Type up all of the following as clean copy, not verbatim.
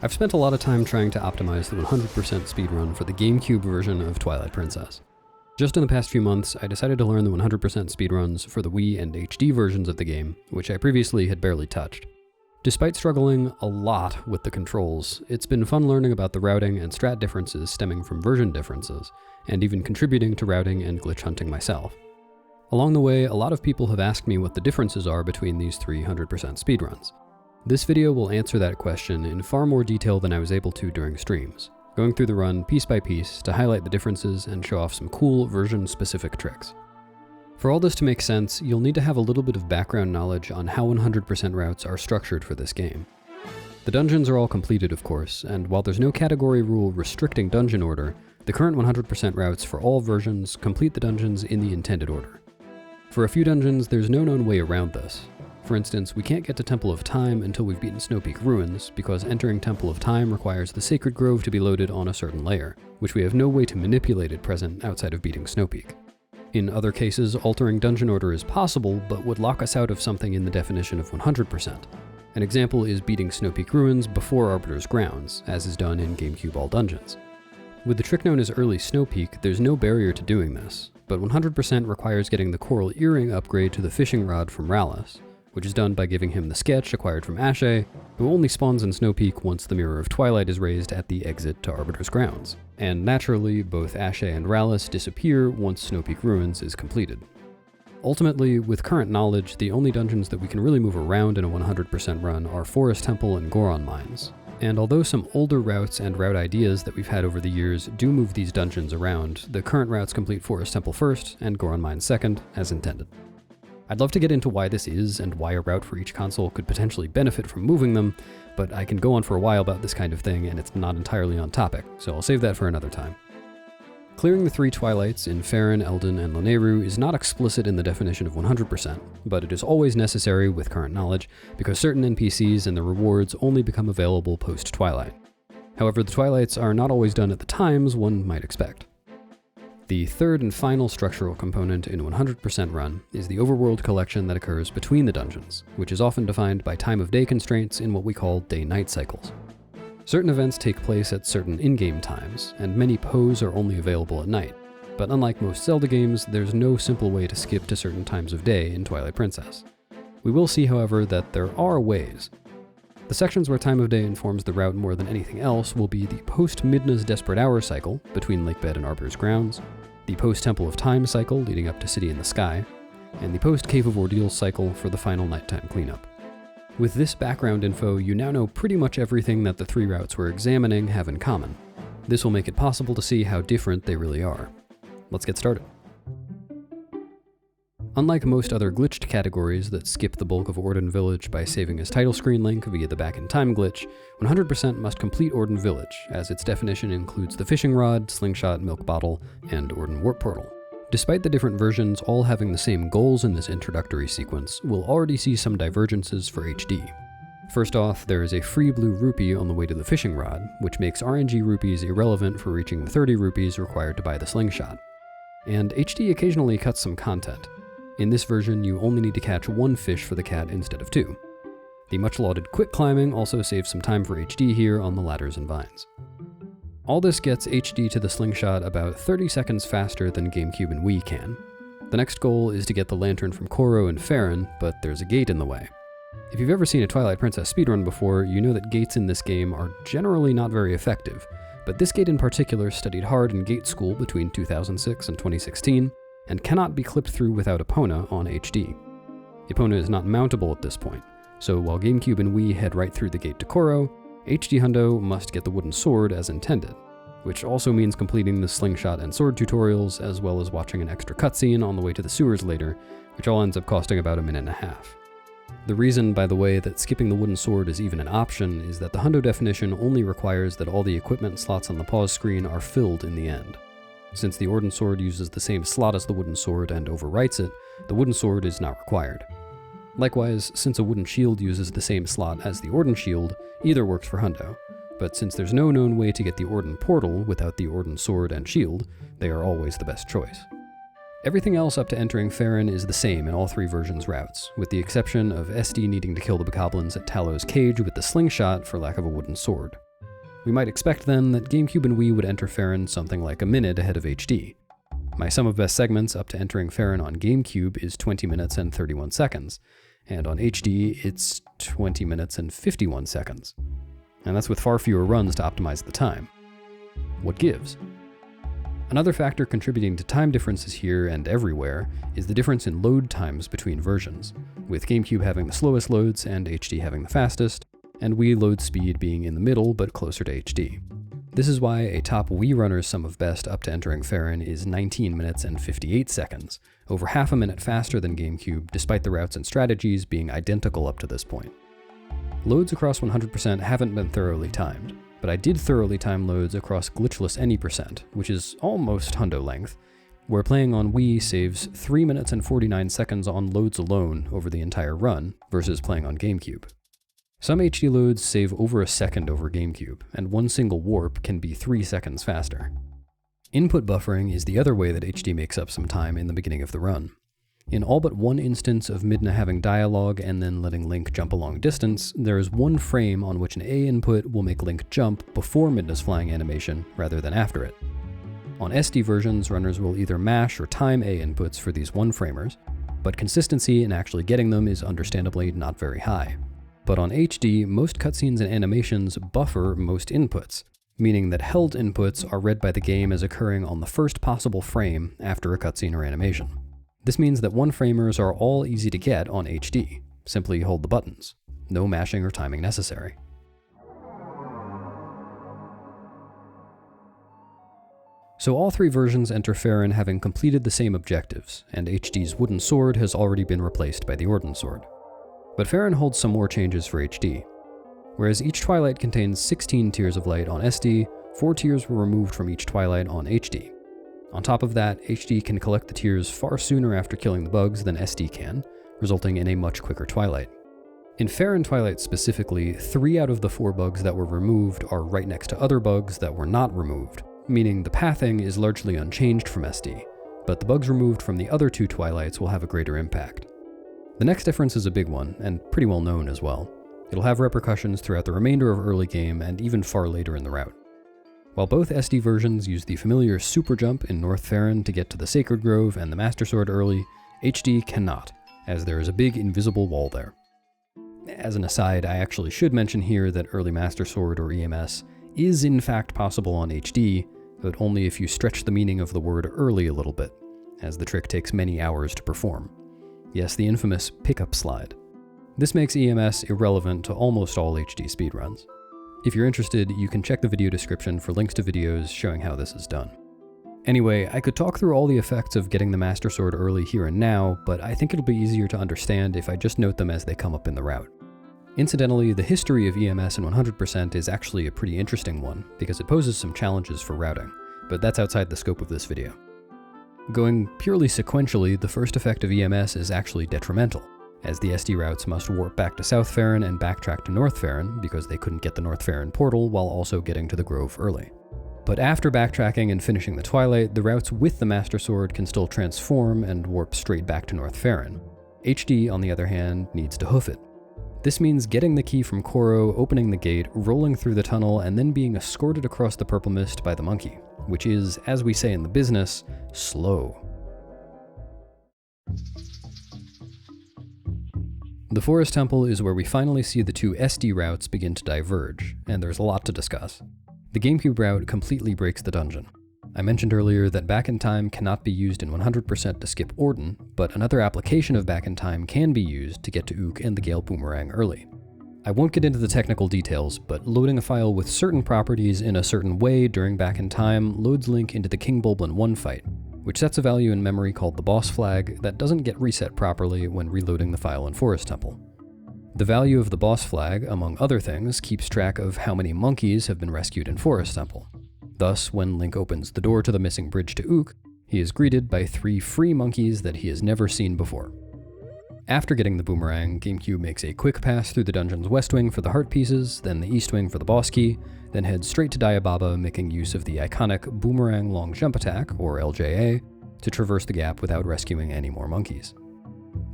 I've spent a lot of time trying to optimize the 100% speedrun for the Gamecube version of Twilight Princess. Just in the past few months, I decided to learn the 100% speedruns for the Wii and HD versions of the game, which I previously had barely touched. Despite struggling a lot with the controls, it's been fun learning about the routing and strat differences stemming from version differences, and even contributing to routing and glitch hunting myself. Along the way, a lot of people have asked me what the differences are between these 300% speedruns. This video will answer that question in far more detail than I was able to during streams, going through the run piece by piece to highlight the differences and show off some cool version-specific tricks. For all this to make sense, you'll need to have a little bit of background knowledge on how 100% routes are structured for this game. The dungeons are all completed, of course, and while there's no category rule restricting dungeon order, the current 100% routes for all versions complete the dungeons in the intended order. For a few dungeons, there's no known way around this. For instance, we can't get to Temple of Time until we've beaten Snowpeak Ruins, because entering Temple of Time requires the Sacred Grove to be loaded on a certain layer, which we have no way to manipulate at present outside of beating Snowpeak. In other cases, altering dungeon order is possible, but would lock us out of something in the definition of 100%. An example is beating Snowpeak Ruins before Arbiter's Grounds, as is done in Gamecube All Dungeons. With the trick known as Early Snowpeak, there's no barrier to doing this, but 100% requires getting the Coral Earring upgrade to the fishing rod from Rallis, which is done by giving him the sketch acquired from Ashe, who only spawns in Snowpeak once the Mirror of Twilight is raised at the exit to Arbiter's Grounds. And naturally, both Ashe and Rallis disappear once Snowpeak Ruins is completed. Ultimately, with current knowledge, the only dungeons that we can really move around in a 100% run are Forest Temple and Goron Mines. And although some older routes and route ideas that we've had over the years do move these dungeons around, the current routes complete Forest Temple first and Goron Mines second, as intended. I'd love to get into why this is and why a route for each console could potentially benefit from moving them, but I can go on for a while about this kind of thing and it's not entirely on topic, so I'll save that for another time. Clearing the 3 Twilights in Faron, Eldin, and Lanayru is not explicit in the definition of 100%, but it is always necessary with current knowledge because certain NPCs and the rewards only become available post-Twilight. However, the Twilights are not always done at the times one might expect. The third and final structural component in 100% run is the overworld collection that occurs between the dungeons, which is often defined by time of day constraints in what we call day-night cycles. Certain events take place at certain in-game times, and many pose are only available at night, but unlike most Zelda games, there's no simple way to skip to certain times of day in Twilight Princess. We will see, however, that there are ways. The sections where time of day informs the route more than anything else will be the post-Midna's Desperate Hour cycle between Lakebed and Arbiter's Grounds, the post-Temple of Time cycle leading up to City in the Sky, and the post-Cave of Ordeals cycle for the final nighttime cleanup. With this background info, you now know pretty much everything that the 3 routes we're examining have in common. This will make it possible to see how different they really are. Let's get started. Unlike most other glitched categories that skip the bulk of Ordon Village by saving as title screen link via the back in time glitch, 100% must complete Ordon Village, as its definition includes the fishing rod, slingshot, milk bottle, and Ordon warp portal. Despite the different versions all having the same goals in this introductory sequence, we'll already see some divergences for HD. First off, there is a free blue rupee on the way to the fishing rod, which makes RNG rupees irrelevant for reaching the 30 rupees required to buy the slingshot. And HD occasionally cuts some content. In this version, you only need to catch 1 fish for the cat instead of 2. The much-lauded quick climbing also saves some time for HD here on the ladders and vines. All this gets HD to the slingshot about 30 seconds faster than Gamecube and Wii can. The next goal is to get the lantern from Koro and Faron, but there's a gate in the way. If you've ever seen a Twilight Princess speedrun before, you know that gates in this game are generally not very effective, but this gate in particular studied hard in gate school between 2006 and 2016, and cannot be clipped through without Epona on HD. Epona is not mountable at this point, so while Gamecube and Wii head right through the gate to Koro, HD Hundo must get the wooden sword as intended, which also means completing the slingshot and sword tutorials as well as watching an extra cutscene on the way to the sewers later, which all ends up costing about a minute and a half. The reason, by the way, that skipping the wooden sword is even an option is that the Hundo definition only requires that all the equipment slots on the pause screen are filled in the end. Since the Ordon sword uses the same slot as the wooden sword and overwrites it, the wooden sword is not required. Likewise, since a wooden shield uses the same slot as the Ordon shield, either works for Hundo, but since there's no known way to get the Ordon portal without the Ordon sword and shield, they are always the best choice. Everything else up to entering Faron is the same in all three versions' routes, with the exception of SD needing to kill the bokoblins at Tallow's cage with the slingshot for lack of a wooden sword. We might expect then that GameCube and Wii would enter Faron something like a minute ahead of HD. My sum of best segments up to entering Faron on GameCube is 20 minutes and 31 seconds, and on HD it's 20 minutes and 51 seconds. And that's with far fewer runs to optimize the time. What gives? Another factor contributing to time differences here and everywhere is the difference in load times between versions, with GameCube having the slowest loads and HD having the fastest, and Wii load speed being in the middle but closer to HD. This is why a top Wii runner's sum of best up to entering Faron is 19 minutes and 58 seconds, over half a minute faster than GameCube despite the routes and strategies being identical up to this point. Loads across 100% haven't been thoroughly timed, but I did thoroughly time loads across glitchless any percent, which is almost hundo length, where playing on Wii saves 3 minutes and 49 seconds on loads alone over the entire run, versus playing on GameCube. Some HD loads save over a second over GameCube, and one single warp can be 3 seconds faster. Input buffering is the other way that HD makes up some time in the beginning of the run. In all but one instance of Midna having dialogue and then letting Link jump a long distance, there is one frame on which an A input will make Link jump before Midna's flying animation, rather than after it. On SD versions, runners will either mash or time A inputs for these one-framers, but consistency in actually getting them is understandably not very high. But on HD, most cutscenes and animations buffer most inputs, meaning that held inputs are read by the game as occurring on the first possible frame after a cutscene or animation. This means that one-framers are all easy to get on HD. Simply hold the buttons. No mashing or timing necessary. So all three versions enter Faron having completed the same objectives, and HD's wooden sword has already been replaced by the Ordon sword. But Faron holds some more changes for HD. Whereas each Twilight contains 16 tiers of light on SD, 4 tiers were removed from each Twilight on HD. On top of that, HD can collect the tears far sooner after killing the bugs than SD can, resulting in a much quicker Twilight. In Faron Twilight specifically, 3 out of the 4 bugs that were removed are right next to other bugs that were not removed, meaning the pathing is largely unchanged from SD, but the bugs removed from the other 2 Twilights will have a greater impact. The next difference is a big one, and pretty well known as well. It'll have repercussions throughout the remainder of early game and even far later in the route. While both SD versions use the familiar super jump in North Faron to get to the Sacred Grove and the Master Sword early, HD cannot, as there is a big invisible wall there. As an aside, I actually should mention here that early Master Sword or EMS is in fact possible on HD, but only if you stretch the meaning of the word early a little bit, as the trick takes many hours to perform. Yes, the infamous pickup slide. This makes EMS irrelevant to almost all HD speedruns. If you're interested, you can check the video description for links to videos showing how this is done. Anyway, I could talk through all the effects of getting the Master Sword early here and now, but I think it'll be easier to understand if I just note them as they come up in the route. Incidentally, the history of EMS in 100% is actually a pretty interesting one, because it poses some challenges for routing, but that's outside the scope of this video. Going purely sequentially, the first effect of EMS is actually detrimental, as the SD routes must warp back to South Faron and backtrack to North Faron because they couldn't get the North Faron portal while also getting to the Grove early. But after backtracking and finishing the Twilight, the routes with the Master Sword can still transform and warp straight back to North Faron. HD, on the other hand, needs to hoof it. This means getting the key from Koro, opening the gate, rolling through the tunnel, and then being escorted across the purple mist by the monkey, which is, as we say in the business, slow. The Forest Temple is where we finally see the 2 SD routes begin to diverge, and there's a lot to discuss. The GameCube route completely breaks the dungeon. I mentioned earlier that Back in Time cannot be used in 100% to skip Ordon, but another application of Back in Time can be used to get to Ook and the Gale Boomerang early. I won't get into the technical details, but loading a file with certain properties in a certain way during Back in Time loads Link into the King Bulblin 1 fight, which sets a value in memory called the boss flag that doesn't get reset properly when reloading the file in Forest Temple. The value of the boss flag, among other things, keeps track of how many monkeys have been rescued in Forest Temple. Thus, when Link opens the door to the missing bridge to Ook, he is greeted by 3 free monkeys that he has never seen before. After getting the boomerang, GameCube makes a quick pass through the dungeon's west wing for the heart pieces, then the east wing for the boss key, then heads straight to Diababa, making use of the iconic Boomerang Long Jump Attack, or LJA, to traverse the gap without rescuing any more monkeys.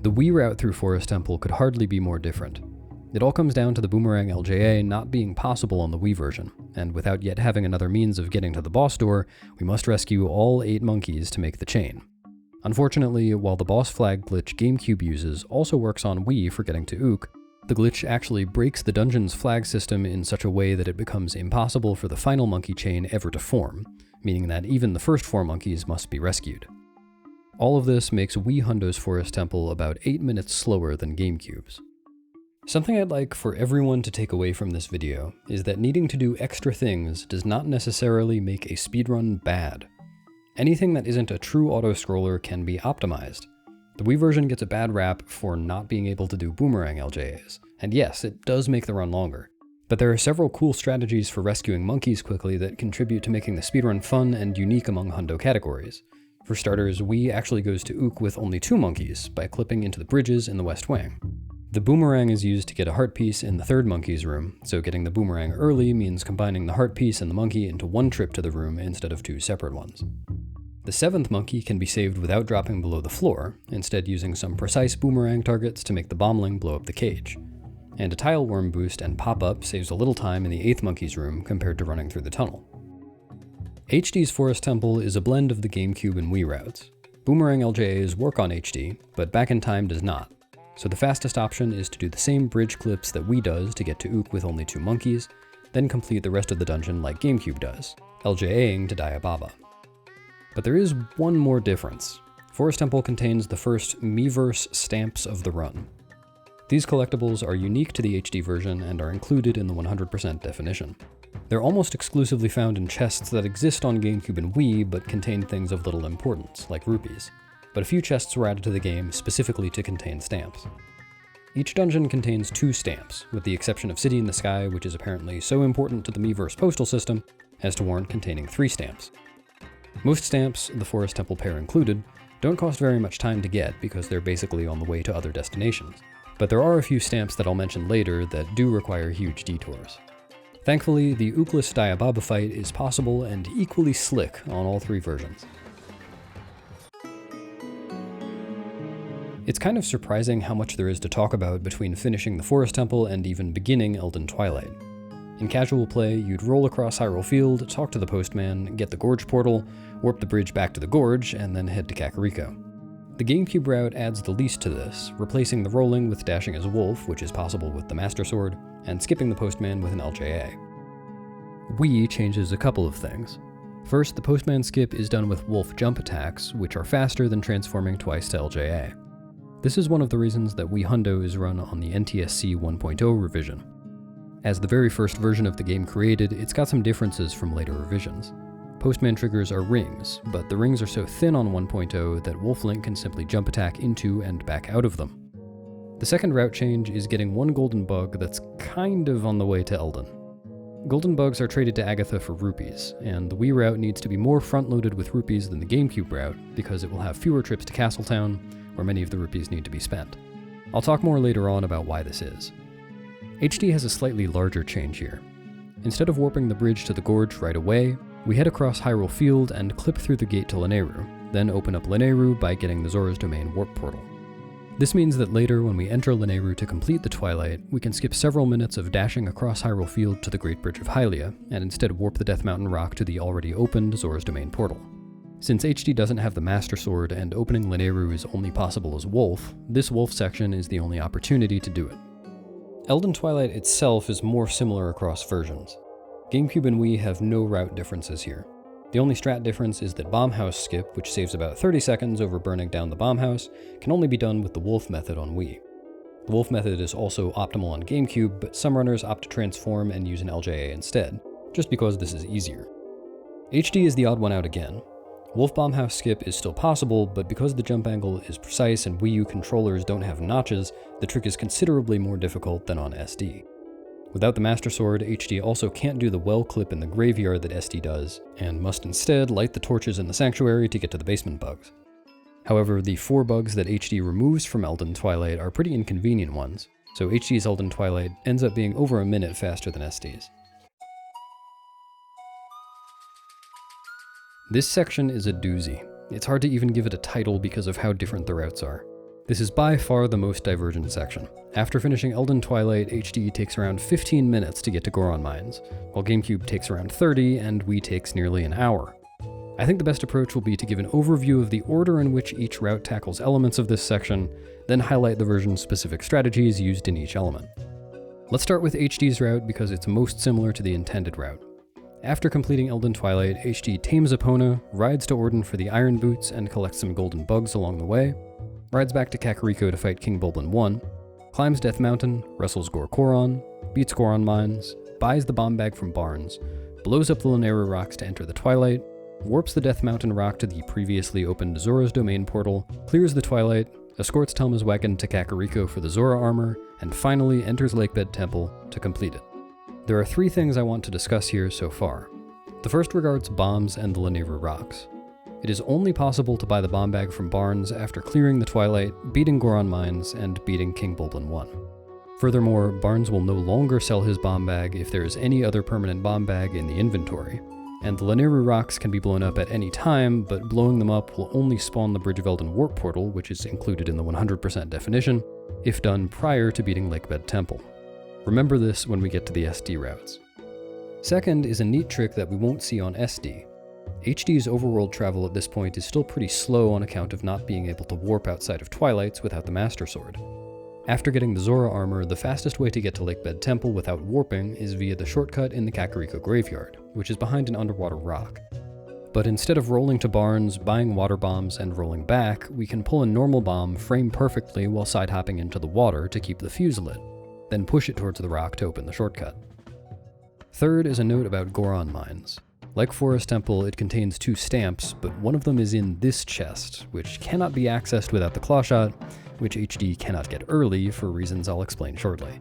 The Wii route through Forest Temple could hardly be more different. It all comes down to the boomerang LJA not being possible on the Wii version, and without yet having another means of getting to the boss door, we must rescue all 8 monkeys to make the chain. Unfortunately, while the boss flag glitch Gamecube uses also works on Wii for getting to Ook, the glitch actually breaks the dungeon's flag system in such a way that it becomes impossible for the final monkey chain ever to form, meaning that even the first 4 monkeys must be rescued. All of this makes Wii Hundo's Forest Temple about 8 minutes slower than Gamecube's. Something I'd like for everyone to take away from this video is that needing to do extra things does not necessarily make a speedrun bad. Anything that isn't a true auto-scroller can be optimized. The Wii version gets a bad rap for not being able to do boomerang LJAs, and yes, it does make the run longer. But there are several cool strategies for rescuing monkeys quickly that contribute to making the speedrun fun and unique among hundo categories. For starters, Wii actually goes to Ook with only 2 monkeys by clipping into the bridges in the West Wing. The boomerang is used to get a heart piece in the 3rd monkey's room, so getting the boomerang early means combining the heart piece and the monkey into one trip to the room instead of 2 separate ones. The 7th monkey can be saved without dropping below the floor, instead using some precise boomerang targets to make the bombling blow up the cage. And a tile worm boost and pop-up saves a little time in the 8th monkey's room compared to running through the tunnel. HD's Forest Temple is a blend of the Gamecube and Wii routes. Boomerang LJAs work on HD, but Back in Time does not. So the fastest option is to do the same bridge clips that Wii does to get to Ook with only 2 monkeys, then complete the rest of the dungeon like Gamecube does, LJAing to Diababa. But there is one more difference. Forest Temple contains the first Miiverse stamps of the run. These collectibles are unique to the HD version and are included in the 100% definition. They're almost exclusively found in chests that exist on Gamecube and Wii but contain things of little importance, like rupees. But a few chests were added to the game specifically to contain stamps. Each dungeon contains 2 stamps, with the exception of City in the Sky, which is apparently so important to the Miiverse postal system as to warrant containing 3 stamps. Most stamps, the Forest Temple pair included, don't cost very much time to get because they're basically on the way to other destinations. But there are a few stamps that I'll mention later that do require huge detours. Thankfully, the Ookless Diababa fight is possible and equally slick on all 3 versions. It's kind of surprising how much there is to talk about between finishing the Forest Temple and even beginning Eldin Twilight. In casual play, you'd roll across Hyrule Field, talk to the postman, get the Gorge portal, warp the bridge back to the Gorge, and then head to Kakariko. The Gamecube route adds the least to this, replacing the rolling with dashing as a wolf, which is possible with the Master Sword, and skipping the postman with an LJA. Wii changes a couple of things. First, the postman skip is done with wolf jump attacks, which are faster than transforming twice to LJA. This is one of the reasons that Wii Hundo is run on the NTSC 1.0 revision. As the very first version of the game created, it's got some differences from later revisions. Postman triggers are rings, but the rings are so thin on 1.0 that Wolf Link can simply jump attack into and back out of them. The second route change is getting one golden bug that's kind of on the way to Eldin. Golden bugs are traded to Agatha for rupees, and the Wii route needs to be more front-loaded with rupees than the Gamecube route because it will have fewer trips to Castletown, where many of the rupees need to be spent. I'll talk more later on about why this is. HD has a slightly larger change here. Instead of warping the bridge to the Gorge right away, we head across Hyrule Field and clip through the gate to Lanayru, then open up Lanayru by getting the Zora's Domain warp portal. This means that later, when we enter Lanayru to complete the Twilight, we can skip several minutes of dashing across Hyrule Field to the Great Bridge of Hylia, and instead warp the Death Mountain Rock to the already opened Zora's Domain portal. Since HD doesn't have the Master Sword and opening Lanayru is only possible as Wolf, this Wolf section is the only opportunity to do it. Eldin Twilight itself is more similar across versions. Gamecube and Wii have no route differences here. The only strat difference is that Bomb House skip, which saves about 30 seconds over burning down the Bomb House, can only be done with the Wolf method on Wii. The Wolf method is also optimal on Gamecube, but some runners opt to transform and use an LJA instead, just because this is easier. HD is the odd one out again. Wolf Bomb House skip is still possible, but because the jump angle is precise and Wii U controllers don't have notches, the trick is considerably more difficult than on SD. Without the Master Sword, HD also can't do the well clip in the graveyard that SD does, and must instead light the torches in the sanctuary to get to the basement bugs. However, the 4 bugs that HD removes from Eldin Twilight are pretty inconvenient ones, so HD's Eldin Twilight ends up being over a minute faster than SD's. This section is a doozy. It's hard to even give it a title because of how different the routes are. This is by far the most divergent section. After finishing Eldin Twilight, HD takes around 15 minutes to get to Goron Mines, while Gamecube takes around 30 and Wii takes nearly an hour. I think the best approach will be to give an overview of the order in which each route tackles elements of this section, then highlight the version's specific strategies used in each element. Let's start with HD's route because it's most similar to the intended route. After completing Eldin Twilight, HD tames Epona, rides to Ordon for the Iron Boots and collects some golden bugs along the way, rides back to Kakariko to fight King Bulblin 1, climbs Death Mountain, wrestles Gorkoron, beats Goron Mines, buys the bomb bag from Barnes, blows up the Lanayru rocks to enter the Twilight, warps the Death Mountain rock to the previously opened Zora's Domain portal, clears the Twilight, escorts Telma's wagon to Kakariko for the Zora armor, and finally enters Lakebed Temple to complete it. There are 3 things I want to discuss here so far. The first regards bombs and the Lanayru rocks. It is only possible to buy the bomb bag from Barnes after clearing the Twilight, beating Goron Mines, and beating King Bulblin 1. Furthermore, Barnes will no longer sell his bomb bag if there is any other permanent bomb bag in the inventory, and the Lanayru rocks can be blown up at any time, but blowing them up will only spawn the Bridge of Eldin warp portal, which is included in the 100% definition, if done prior to beating Lakebed Temple. Remember this when we get to the SD routes. Second is a neat trick that we won't see on SD. HD's overworld travel at this point is still pretty slow on account of not being able to warp outside of Twilights without the Master Sword. After getting the Zora armor, the fastest way to get to Lakebed Temple without warping is via the shortcut in the Kakariko Graveyard, which is behind an underwater rock. But instead of rolling to Barnes, buying water bombs, and rolling back, we can pull a normal bomb frame perfectly while side-hopping into the water to keep the fuse lit, then push it towards the rock to open the shortcut. Third is a note about Goron Mines. Like Forest Temple, it contains 2 stamps, but one of them is in this chest, which cannot be accessed without the Clawshot, which HD cannot get early for reasons I'll explain shortly.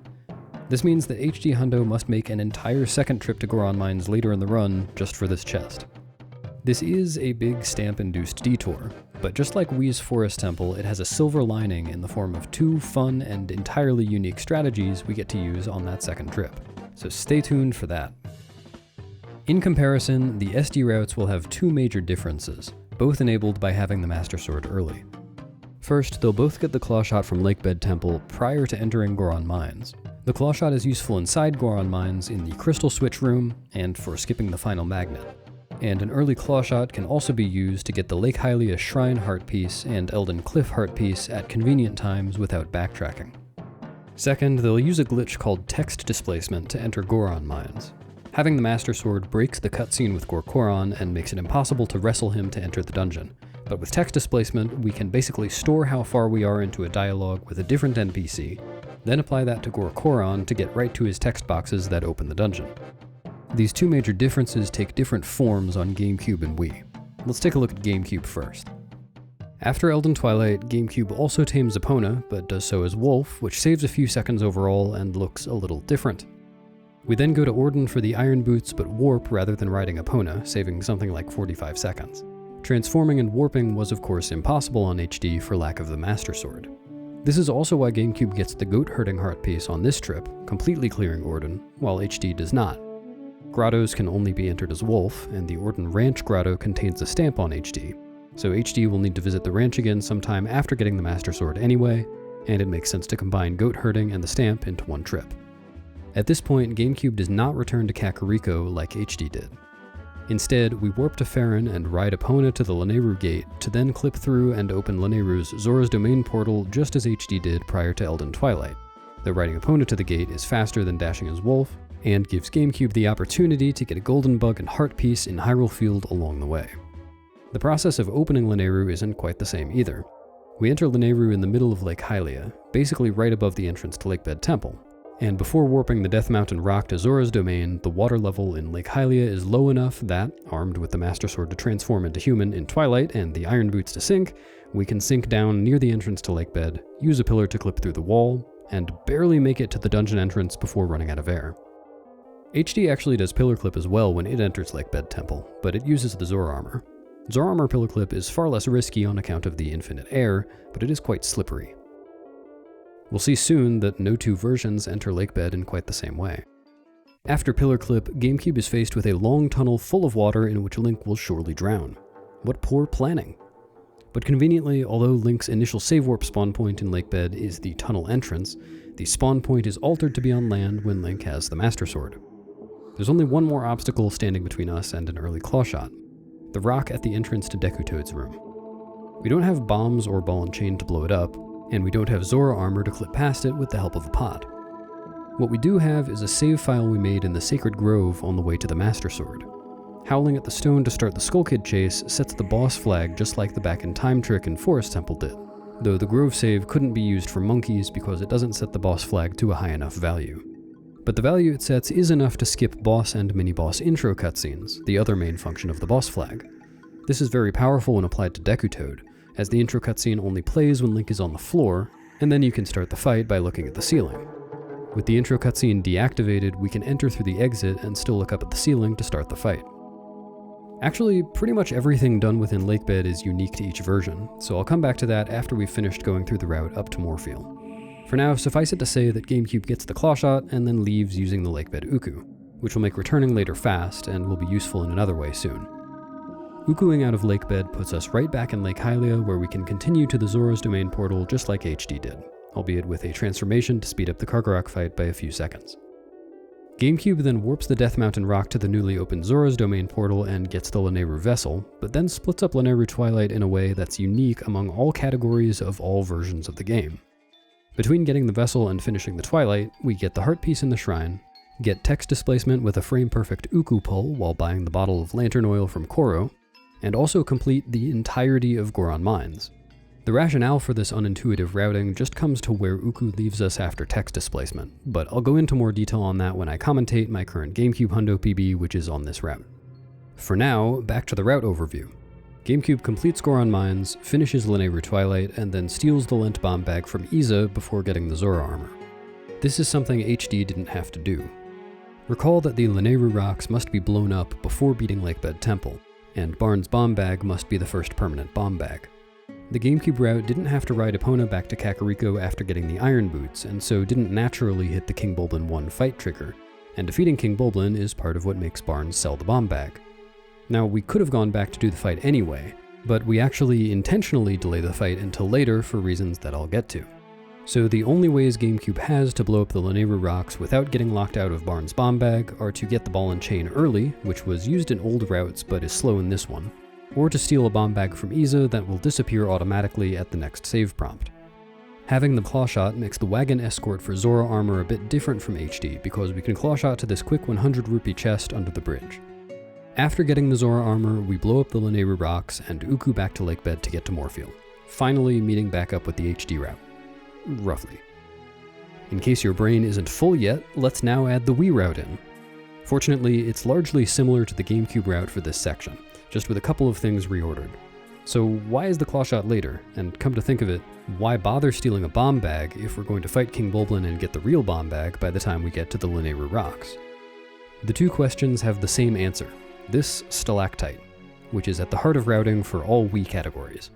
This means that HD Hundo must make an entire second trip to Goron Mines later in the run just for this chest. This is a big stamp-induced detour, but just like Wii's Forest Temple, it has a silver lining in the form of 2 fun and entirely unique strategies we get to use on that second trip, so stay tuned for that. In comparison, the SD routes will have 2 major differences, both enabled by having the Master Sword early. First, they'll both get the Clawshot from Lakebed Temple prior to entering Goron Mines. The Clawshot is useful inside Goron Mines in the Crystal Switch room and for skipping the final magnet. And an early Clawshot can also be used to get the Lake Hylia Shrine Heart Piece and Eldin Cliff Heart Piece at convenient times without backtracking. Second, they'll use a glitch called text displacement to enter Goron Mines. Having the Master Sword breaks the cutscene with Gorkoron and makes it impossible to wrestle him to enter the dungeon. But with text displacement, we can basically store how far we are into a dialogue with a different NPC, then apply that to Gorkoron to get right to his text boxes that open the dungeon. These 2 major differences take different forms on Gamecube and Wii. Let's take a look at Gamecube first. After Eldin Twilight, Gamecube also tames Epona, but does so as Wolf, which saves a few seconds overall and looks a little different. We then go to Ordon for the Iron Boots but warp rather than riding Epona, saving something like 45 seconds. Transforming and warping was of course impossible on HD for lack of the Master Sword. This is also why Gamecube gets the Goat Herding Heart Piece on this trip, completely clearing Ordon, while HD does not. Grottos can only be entered as Wolf, and the Ordon Ranch Grotto contains a stamp on HD, so HD will need to visit the ranch again sometime after getting the Master Sword anyway, and it makes sense to combine Goat Herding and the stamp into one trip. At this point, Gamecube does not return to Kakariko like HD did. Instead, we warp to Faron and ride Epona to the Lanayru Gate to then clip through and open Lanayru's Zora's Domain portal just as HD did prior to Eldin Twilight. Though riding Epona to the gate is faster than dashing as Wolf, and gives Gamecube the opportunity to get a golden bug and heart piece in Hyrule Field along the way. The process of opening Lanayru isn't quite the same either. We enter Lanayru in the middle of Lake Hylia, basically right above the entrance to Lakebed Temple. And before warping the Death Mountain rock to Zora's Domain, the water level in Lake Hylia is low enough that, armed with the Master Sword to transform into human in Twilight and the Iron Boots to sink, we can sink down near the entrance to Lakebed, use a pillar to clip through the wall, and barely make it to the dungeon entrance before running out of air. HD actually does pillar clip as well when it enters Lakebed Temple, but it uses the Zora armor. Zora armor pillar clip is far less risky on account of the infinite air, but it is quite slippery. We'll see soon that no 2 versions enter Lakebed in quite the same way. After pillar clip, Gamecube is faced with a long tunnel full of water in which Link will surely drown. What poor planning. But conveniently, although Link's initial save warp spawn point in Lakebed is the tunnel entrance, the spawn point is altered to be on land when Link has the Master Sword. There's only one more obstacle standing between us and an early claw shot: the rock at the entrance to Deku Toad's room. We don't have bombs or ball and chain to blow it up, and we don't have Zora armor to clip past it with the help of the pod. What we do have is a save file we made in the Sacred Grove on the way to the Master Sword. Howling at the stone to start the Skull Kid chase sets the boss flag just like the back in time trick in Forest Temple did, though the Grove save couldn't be used for monkeys because it doesn't set the boss flag to a high enough value. But the value it sets is enough to skip boss and mini-boss intro cutscenes, the other main function of the boss flag. This is very powerful when applied to Deku Toad, as the intro cutscene only plays when Link is on the floor, and then you can start the fight by looking at the ceiling. With the intro cutscene deactivated, we can enter through the exit and still look up at the ceiling to start the fight. Actually, pretty much everything done within Lakebed is unique to each version, so I'll come back to that after we've finished going through the route up to Morpheel. For now, suffice it to say that Gamecube gets the claw shot and then leaves using the Lakebed Uku, which will make returning later fast and will be useful in another way soon. Ukuing out of Lakebed puts us right back in Lake Hylia, where we can continue to the Zora's Domain portal just like HD did, albeit with a transformation to speed up the Karkarock fight by a few seconds. Gamecube then warps the Death Mountain rock to the newly opened Zora's Domain portal and gets the Lanayru vessel, but then splits up Lanayru Twilight in a way that's unique among all categories of all versions of the game. Between getting the vessel and finishing the Twilight, we get the heart piece in the shrine, get text displacement with a frame-perfect Uku pull while buying the bottle of lantern oil from Koro, and also complete the entirety of Goron Mines. The rationale for this unintuitive routing just comes to where Uku leaves us after text displacement, but I'll go into more detail on that when I commentate my current Gamecube hundo PB, which is on this route. For now, back to the route overview. Gamecube completes Goron Mines, finishes Lanayru Twilight, and then steals the Lent Bomb Bag from Iza before getting the Zora armor. This is something HD didn't have to do. Recall that the Lanayru rocks must be blown up before beating Lakebed Temple, and Barn's Bomb Bag must be the first permanent bomb bag. The Gamecube route didn't have to ride Epona back to Kakariko after getting the Iron Boots, and so didn't naturally hit the King Bulblin 1 fight trigger, and defeating King Bulblin is part of what makes Barnes sell the bomb bag. Now, we could have gone back to do the fight anyway, but we actually intentionally delay the fight until later for reasons that I'll get to. So the only ways Gamecube has to blow up the Lanayru rocks without getting locked out of Barnes' bomb bag are to get the ball and chain early, which was used in old routes but is slow in this one, or to steal a bomb bag from Iza that will disappear automatically at the next save prompt. Having the claw shot makes the wagon escort for Zora armor a bit different from HD because we can claw shot to this quick 100 rupee chest under the bridge. After getting the Zora armor, we blow up the Lanayru rocks and Uku back to Lakebed to get to Morpheel, finally meeting back up with the HD route. Roughly. In case your brain isn't full yet, let's now add the Wii route in. Fortunately, it's largely similar to the Gamecube route for this section, just with a couple of things reordered. So why is the claw shot later? And come to think of it, why bother stealing a bomb bag if we're going to fight King Bulblin and get the real bomb bag by the time we get to the Lanayru rocks? The two questions have the same answer: this stalactite, which is at the heart of routing for all Wii categories.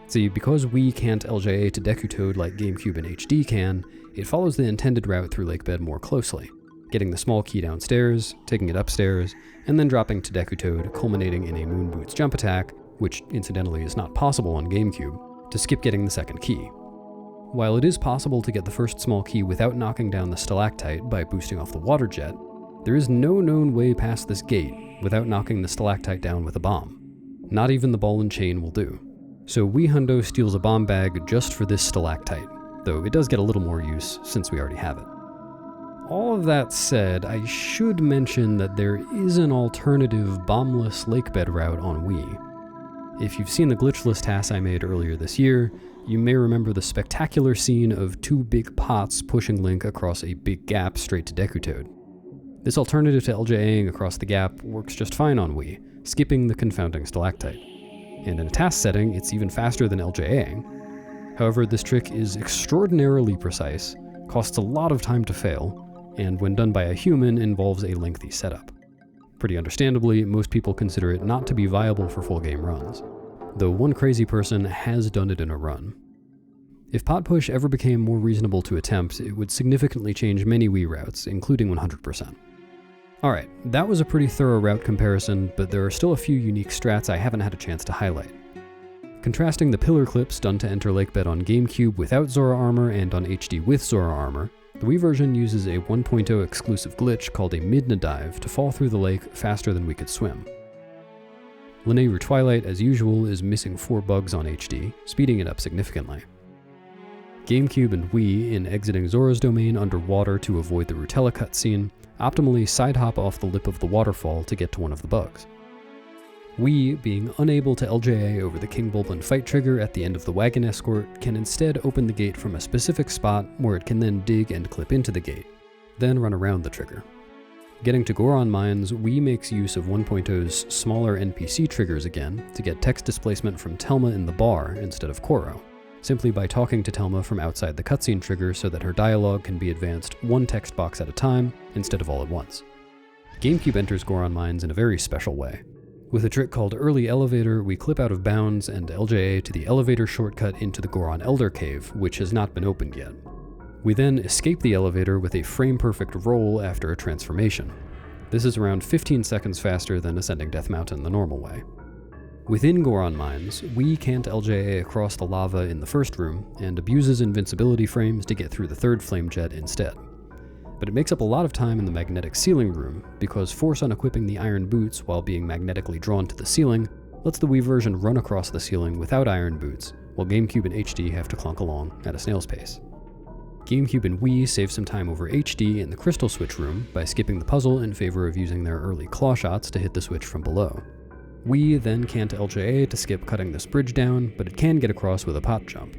See, because Wii can't LJA to Deku Toad like Gamecube and HD can, it follows the intended route through Lakebed more closely, getting the small key downstairs, taking it upstairs, and then dropping to Deku Toad, culminating in a Moon Boots jump attack, which incidentally is not possible on Gamecube, to skip getting the second key. While it is possible to get the first small key without knocking down the stalactite by boosting off the water jet, there is no known way past this gate without knocking the stalactite down with a bomb. Not even the ball and chain will do. So Wii Hundo steals a bomb bag just for this stalactite, though it does get a little more use since we already have it. All of that said, I should mention that there is an alternative bombless Lakebed route on Wii. If you've seen the glitchless TAS I made earlier this year, you may remember the spectacular scene of two big pots pushing Link across a big gap straight to Deku Toad. This alternative to LJAing across the gap works just fine on Wii, skipping the confounding stalactite. And in a TAS setting, it's even faster than LJAing. However, this trick is extraordinarily precise, costs a lot of time to fail, and when done by a human involves a lengthy setup. Pretty understandably, most people consider it not to be viable for full game runs, though one crazy person has done it in a run. If pot push ever became more reasonable to attempt, it would significantly change many Wii routes, including 100%. Alright, that was a pretty thorough route comparison, but there are still a few unique strats I haven't had a chance to highlight. Contrasting the pillar clips done to enter Lakebed on Gamecube without Zora armor and on HD with Zora armor, the Wii version uses a 1.0 exclusive glitch called a Midna dive to fall through the lake faster than we could swim. Eldin Twilight, as usual, is missing 4 bugs on HD, speeding it up significantly. Gamecube and Wii, in exiting Zora's domain underwater to avoid the Rutella cutscene, optimally side-hop off the lip of the waterfall to get to one of the bugs. Wii, being unable to LJA over the King Bulblin fight trigger at the end of the wagon escort, can instead open the gate from a specific spot where it can then dig and clip into the gate, then run around the trigger. Getting to Goron Mines, Wii makes use of 1.0's smaller NPC triggers again to get text displacement from Telma in the bar instead of Koro, simply by talking to Telma from outside the cutscene trigger so that her dialogue can be advanced one text box at a time instead of all at once. Gamecube enters Goron Mines in a very special way. With a trick called Early Elevator, we clip out of bounds and LJA to the elevator shortcut into the Goron Elder Cave, which has not been opened yet. We then escape the elevator with a frame-perfect roll after a transformation. This is around 15 seconds faster than ascending Death Mountain the normal way. Within Goron Mines, Wii can't LJA across the lava in the first room, and abuses invincibility frames to get through the third flame jet instead. But it makes up a lot of time in the magnetic ceiling room, because force unequipping the iron boots while being magnetically drawn to the ceiling lets the Wii version run across the ceiling without iron boots, while Gamecube and HD have to clunk along at a snail's pace. Gamecube and Wii save some time over HD in the Crystal Switch room by skipping the puzzle in favor of using their early claw shots to hit the switch from below. Wii then can't LJA to skip cutting this bridge down, but it can get across with a pot jump.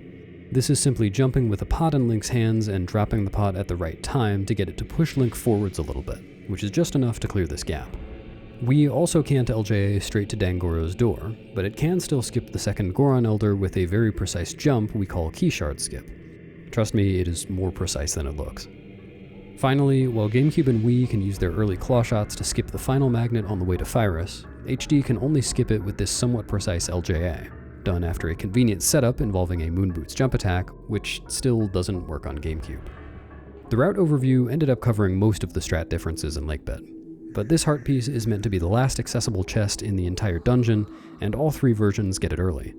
This is simply jumping with a pot in Link's hands and dropping the pot at the right time to get it to push Link forwards a little bit, which is just enough to clear this gap. Wii also can't LJA straight to Dangoro's door, but it can still skip the second Goron Elder with a very precise jump we call Key Shard Skip. Trust me, it is more precise than it looks. Finally, while Gamecube and Wii can use their early claw shots to skip the final magnet on the way to Phyrus, HD can only skip it with this somewhat precise LJA, done after a convenient setup involving a Moonboots jump attack, which still doesn't work on Gamecube. The route overview ended up covering most of the strat differences in Lakebed, but this heart piece is meant to be the last accessible chest in the entire dungeon, and all 3 versions get it early.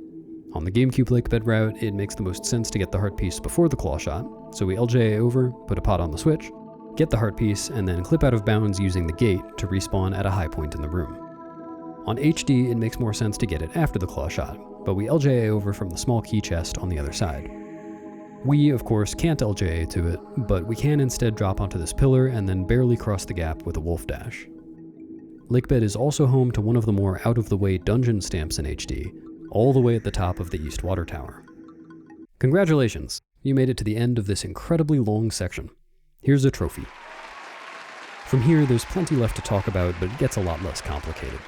On the Gamecube Lakebed route, it makes the most sense to get the heart piece before the claw shot, so we LJA over, put a pot on the switch, get the heart piece, and then clip out of bounds using the gate to respawn at a high point in the room. On HD, it makes more sense to get it after the claw shot, but we LJA over from the small key chest on the other side. We, of course, can't LJA to it, but we can instead drop onto this pillar and then barely cross the gap with a wolf dash. Lakebed is also home to one of the more out-of-the-way dungeon stamps in HD, all the way at the top of the East Water Tower. Congratulations! You made it to the end of this incredibly long section. Here's a trophy. From here, there's plenty left to talk about, but it gets a lot less complicated.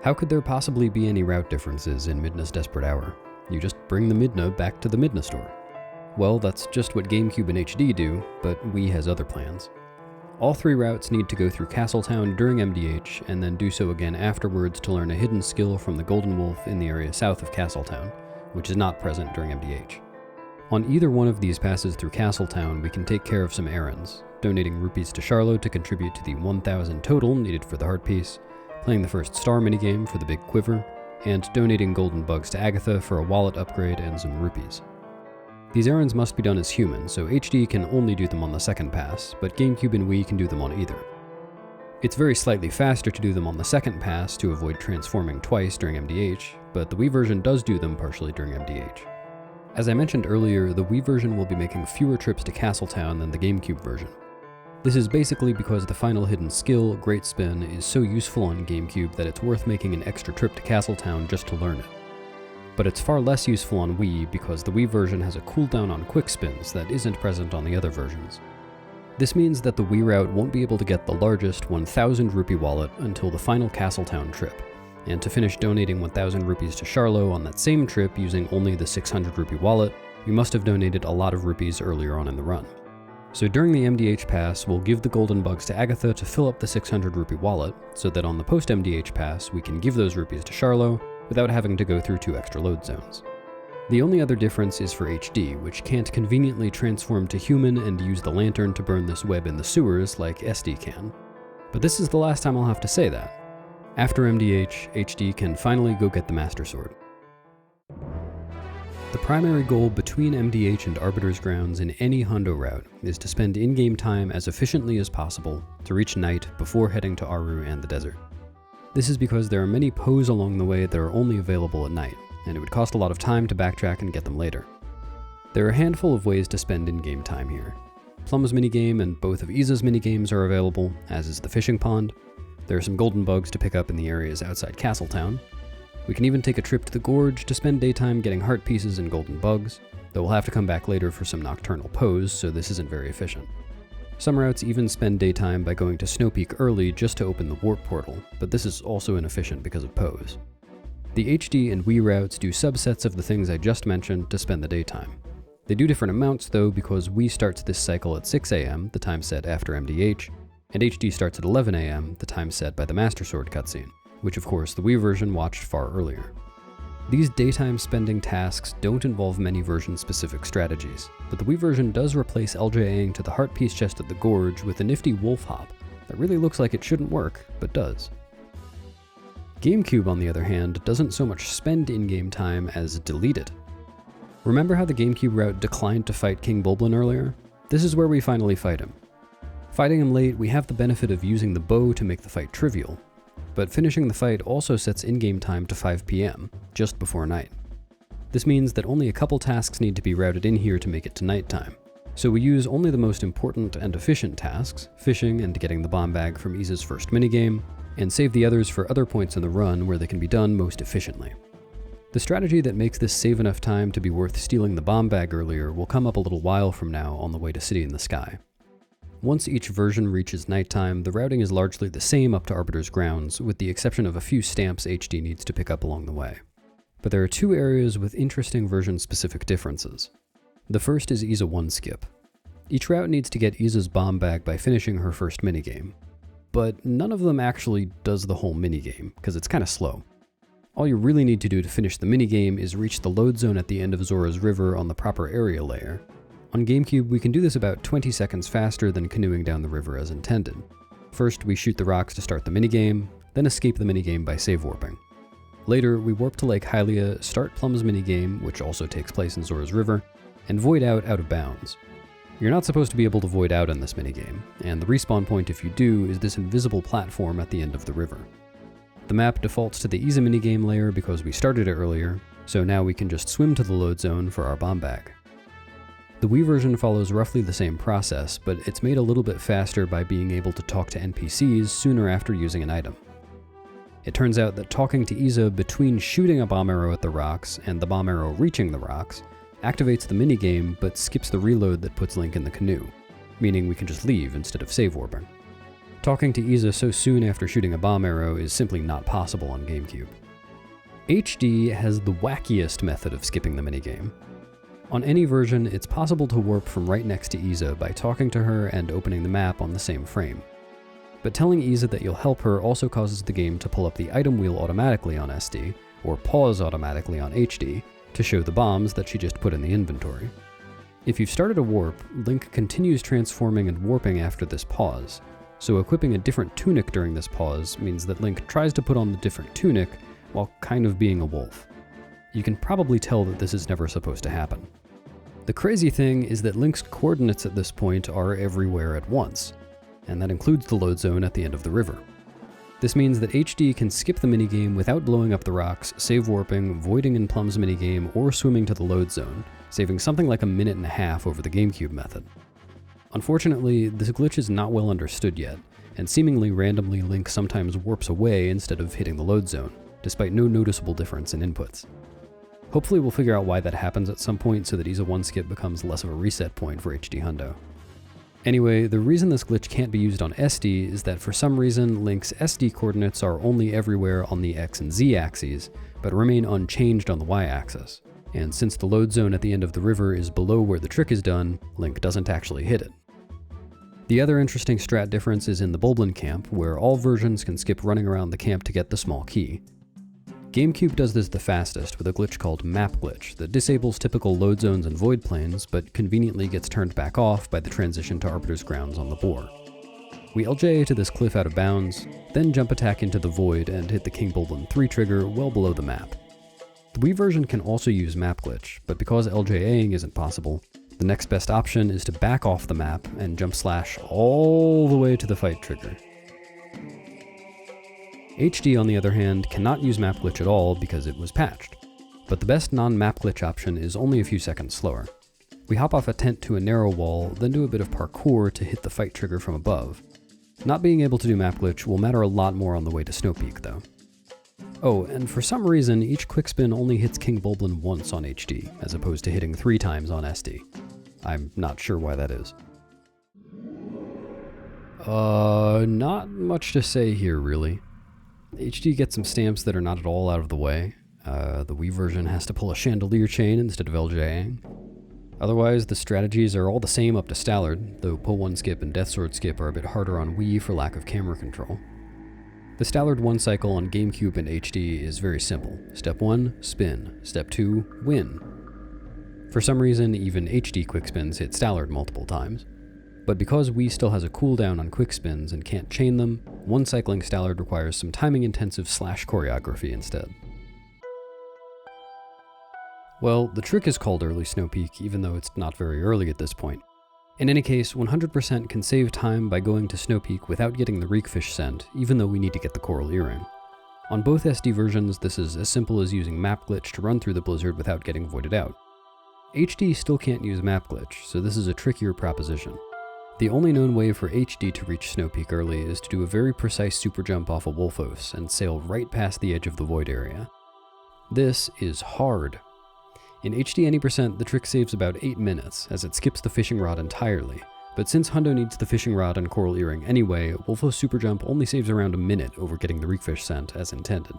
How could there possibly be any route differences in Midna's Desperate Hour? You just bring the Midna back to the Midna store. Well, that's just what Gamecube and HD do, but Wii has other plans. All 3 routes need to go through Castletown during MDH, and then do so again afterwards to learn a hidden skill from the Golden Wolf in the area south of Castletown, which is not present during MDH. On either one of these passes through Castletown, we can take care of some errands, donating rupees to Charlo to contribute to the 1,000 total needed for the heart piece, playing the first star minigame for the big quiver, and donating golden bugs to Agatha for a wallet upgrade and some rupees. These errands must be done as human, so HD can only do them on the second pass, but Gamecube and Wii can do them on either. It's very slightly faster to do them on the second pass to avoid transforming twice during MDH, but the Wii version does do them partially during MDH. As I mentioned earlier, the Wii version will be making fewer trips to Castletown than the Gamecube version. This is basically because the final hidden skill, Great Spin, is so useful on Gamecube that it's worth making an extra trip to Castletown just to learn it. But it's far less useful on Wii because the Wii version has a cooldown on quick spins that isn't present on the other versions. This means that the Wii route won't be able to get the largest 1,000 rupee wallet until the final Castletown trip, and to finish donating 1,000 rupees to Charlo on that same trip using only the 600 rupee wallet, we must have donated a lot of rupees earlier on in the run. So during the MDH pass, we'll give the golden bugs to Agatha to fill up the 600 rupee wallet, so that on the post-MDH pass we can give those rupees to Charlo without having to go through 2 extra load zones. The only other difference is for HD, which can't conveniently transform to human and use the lantern to burn this web in the sewers like SD can. But this is the last time I'll have to say that. After MDH, HD can finally go get the Master Sword. The primary goal between MDH and Arbiter's grounds in any hundo route is to spend in-game time as efficiently as possible to reach night before heading to Aru and the desert. This is because there are many pos along the way that are only available at night, and it would cost a lot of time to backtrack and get them later. There are a handful of ways to spend in-game time here. Plum's minigame and both of Iza's minigames are available, as is the fishing pond. There are some golden bugs to pick up in the areas outside Castletown. We can even take a trip to the gorge to spend daytime getting heart pieces and golden bugs, though we'll have to come back later for some nocturnal pos, so this isn't very efficient. Some routes even spend daytime by going to Snowpeak early just to open the warp portal, but this is also inefficient because of pos. The HD and Wii routes do subsets of the things I just mentioned to spend the daytime. They do different amounts though, because Wii starts this cycle at 6 AM, the time set after MDH, and HD starts at 11 AM, the time set by the Master Sword cutscene, which of course the Wii version watched far earlier. These daytime spending tasks don't involve many version-specific strategies, but the Wii version does replace LJAing to the heart piece chest at the gorge with a nifty wolf hop that really looks like it shouldn't work, but does. Gamecube, on the other hand, doesn't so much spend in-game time as delete it. Remember how the Gamecube route declined to fight King Bulblin earlier? This is where we finally fight him. Fighting him late, we have the benefit of using the bow to make the fight trivial, but finishing the fight also sets in-game time to 5 PM, just before night. This means that only a couple tasks need to be routed in here to make it to nighttime, so we use only the most important and efficient tasks, fishing and getting the bomb bag from Iza's first minigame, and save the others for other points in the run where they can be done most efficiently. The strategy that makes this save enough time to be worth stealing the bomb bag earlier will come up a little while from now on the way to City in the Sky. Once each version reaches nighttime, the routing is largely the same up to Arbiter's grounds, with the exception of a few stamps HD needs to pick up along the way. But there are two areas with interesting version-specific differences. The first is Iza 1 skip. Each route needs to get Iza's bomb bag by finishing her first minigame, but none of them actually does the whole minigame, because it's kinda slow. All you really need to do to finish the minigame is reach the load zone at the end of Zora's River on the proper area layer. On Gamecube, we can do this about 20 seconds faster than canoeing down the river as intended. First, we shoot the rocks to start the minigame, then escape the minigame by save warping. Later, we warp to Lake Hylia, start Plum's minigame, which also takes place in Zora's River, and void out of bounds. You're not supposed to be able to void out in this minigame, and the respawn point if you do is this invisible platform at the end of the river. The map defaults to the Iza minigame layer because we started it earlier, so now we can just swim to the load zone for our bomb bag. The Wii version follows roughly the same process, but it's made a little bit faster by being able to talk to NPCs sooner after using an item. It turns out that talking to Iza between shooting a bomb arrow at the rocks and the bomb arrow reaching the rocks activates the minigame but skips the reload that puts Link in the canoe, meaning we can just leave instead of save warping. Talking to Iza so soon after shooting a bomb arrow is simply not possible on Gamecube. HD has the wackiest method of skipping the minigame. On any version, it's possible to warp from right next to Iza by talking to her and opening the map on the same frame. But telling Iza that you'll help her also causes the game to pull up the item wheel automatically on SD, or pause automatically on HD, to show the bombs that she just put in the inventory. If you've started a warp, Link continues transforming and warping after this pause, so equipping a different tunic during this pause means that Link tries to put on the different tunic while kind of being a wolf. You can probably tell that this is never supposed to happen. The crazy thing is that Link's coordinates at this point are everywhere at once, and that includes the load zone at the end of the river. This means that HD can skip the minigame without blowing up the rocks, save warping, voiding in Plum's minigame, or swimming to the load zone, saving something like a minute and a half over the Gamecube method. Unfortunately, this glitch is not well understood yet, and seemingly randomly Link sometimes warps away instead of hitting the load zone, despite no noticeable difference in inputs. Hopefully we'll figure out why that happens at some point so that Iza 1 skip becomes less of a reset point for HD Hundo. Anyway, the reason this glitch can't be used on SD is that for some reason Link's SD coordinates are only everywhere on the X and Z axes, but remain unchanged on the Y axis. And since the load zone at the end of the river is below where the trick is done, Link doesn't actually hit it. The other interesting strat difference is in the Bulblin camp, where all versions can skip running around the camp to get the small key. Gamecube does this the fastest with a glitch called Map Glitch that disables typical load zones and void planes, but conveniently gets turned back off by the transition to Arbiter's grounds on the boar. We LJA to this cliff out of bounds, then jump attack into the void and hit the King Bulblin 3 trigger well below the map. The Wii version can also use map glitch, but because LJAing isn't possible, the next best option is to back off the map and jump slash all the way to the fight trigger. HD, on the other hand, cannot use map glitch at all because it was patched, but the best non-map glitch option is only a few seconds slower. We hop off a tent to a narrow wall, then do a bit of parkour to hit the fight trigger from above. Not being able to do map glitch will matter a lot more on the way to Snowpeak though. Oh, and for some reason, each quickspin only hits King Bulblin once on HD, as opposed to hitting 3 times on SD. I'm not sure why that is. Not much to say here, really. HD gets some stamps that are not at all out of the way. The Wii version has to pull a chandelier chain instead of LJing. Otherwise, the strategies are all the same up to Stallard, though Pull 1 Skip and Death Sword Skip are a bit harder on Wii for lack of camera control. The Stallard 1 cycle on Gamecube and HD is very simple. Step 1, spin. Step 2, win. For some reason, even HD quickspins hit Stallard multiple times. But because Wii still has a cooldown on quickspins and can't chain them, one cycling Stallard requires some timing-intensive slash choreography instead. Well, the trick is called early Snowpeak, even though it's not very early at this point. In any case, 100% can save time by going to Snowpeak without getting the Reekfish scent, even though we need to get the Coral Earring. On both SD versions, this is as simple as using map glitch to run through the blizzard without getting voided out. HD still can't use map glitch, so this is a trickier proposition. The only known way for HD to reach Snowpeak early is to do a very precise super jump off of Wolfos and sail right past the edge of the void area. This is hard. In HD any %, the trick saves about 8 minutes, as it skips the fishing rod entirely, but since Hundo needs the fishing rod and Coral Earring anyway, Wolfos super jump only saves around a minute over getting the Reekfish scent as intended.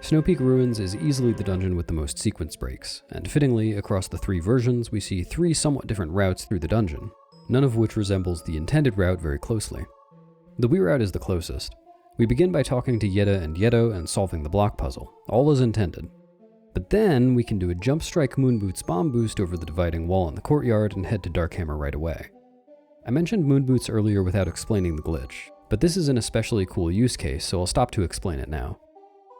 Snowpeak Ruins is easily the dungeon with the most sequence breaks, and fittingly, across the 3 versions, we see 3 somewhat different routes through the dungeon, none of which resembles the intended route very closely. The Wii route is the closest. We begin by talking to Yetta and Yetto and solving the block puzzle, all as intended. But then we can do a Jump Strike Moonboots bomb boost over the dividing wall in the courtyard and head to Darkhammer right away. I mentioned Moonboots earlier without explaining the glitch, but this is an especially cool use case, so I'll stop to explain it now.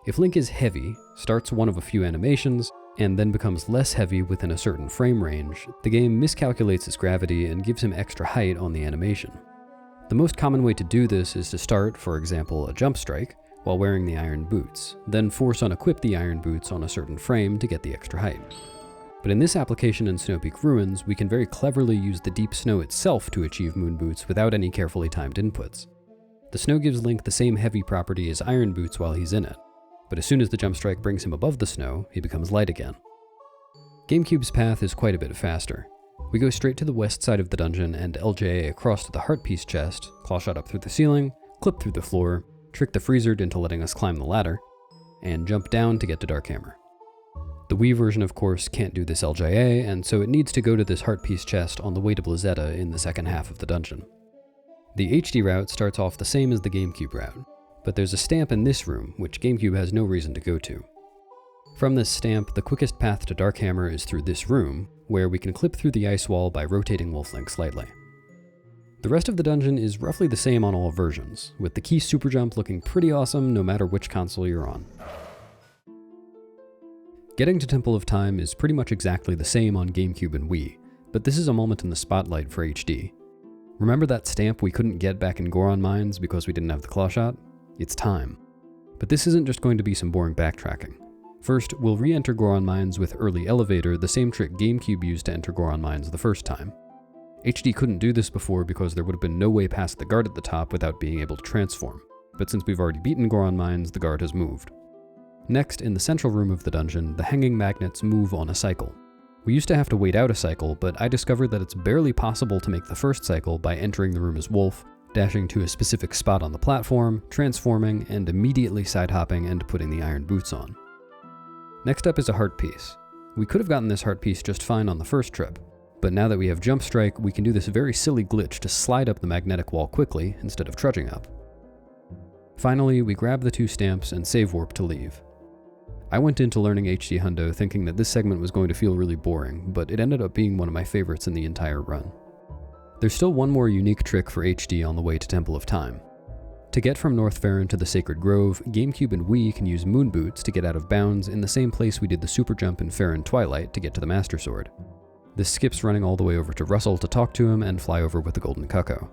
If Link is heavy, starts one of a few animations, and then becomes less heavy within a certain frame range, the game miscalculates his gravity and gives him extra height on the animation. The most common way to do this is to start, for example, a Jump Strike, while wearing the iron boots, then force unequip the iron boots on a certain frame to get the extra height. But in this application in Snowpeak Ruins, we can very cleverly use the deep snow itself to achieve moon boots without any carefully timed inputs. The snow gives Link the same heavy property as iron boots while he's in it, but as soon as the jump strike brings him above the snow, he becomes light again. Gamecube's path is quite a bit faster. We go straight to the west side of the dungeon and LJA across to the heart piece chest, clawshot up through the ceiling, clip through the floor, trick the Freezered into letting us climb the ladder, and jump down to get to Darkhammer. The Wii version, of course, can't do this LJA, and so it needs to go to this heart piece chest on the way to Blizzetta in the second half of the dungeon. The HD route starts off the same as the Gamecube route, but there's a stamp in this room, which Gamecube has no reason to go to. From this stamp, the quickest path to Darkhammer is through this room, where we can clip through the ice wall by rotating Wolf-Link slightly. The rest of the dungeon is roughly the same on all versions, with the key super jump looking pretty awesome no matter which console you're on. Getting to Temple of Time is pretty much exactly the same on Gamecube and Wii, but this is a moment in the spotlight for HD. Remember that stamp we couldn't get back in Goron Mines because we didn't have the clawshot? It's time. But this isn't just going to be some boring backtracking. First, we'll re-enter Goron Mines with Early Elevator, the same trick Gamecube used to enter Goron Mines the first time. HD couldn't do this before because there would have been no way past the guard at the top without being able to transform, but since we've already beaten Goron Mines, the guard has moved. Next, in the central room of the dungeon, the hanging magnets move on a cycle. We used to have to wait out a cycle, but I discovered that it's barely possible to make the first cycle by entering the room as Wolf, dashing to a specific spot on the platform, transforming, and immediately side-hopping and putting the iron boots on. Next up is a heart piece. We could have gotten this heart piece just fine on the first trip, but now that we have Jump Strike, we can do this very silly glitch to slide up the magnetic wall quickly instead of trudging up. Finally, we grab the 2 stamps and save warp to leave. I went into learning HD Hundo thinking that this segment was going to feel really boring, but it ended up being one of my favorites in the entire run. There's still one more unique trick for HD on the way to Temple of Time. To get from North Faron to the Sacred Grove, Gamecube and Wii can use moon boots to get out of bounds in the same place we did the super jump in Eldin Twilight to get to the Master Sword. This skips running all the way over to Russell to talk to him and fly over with the Golden Cucco.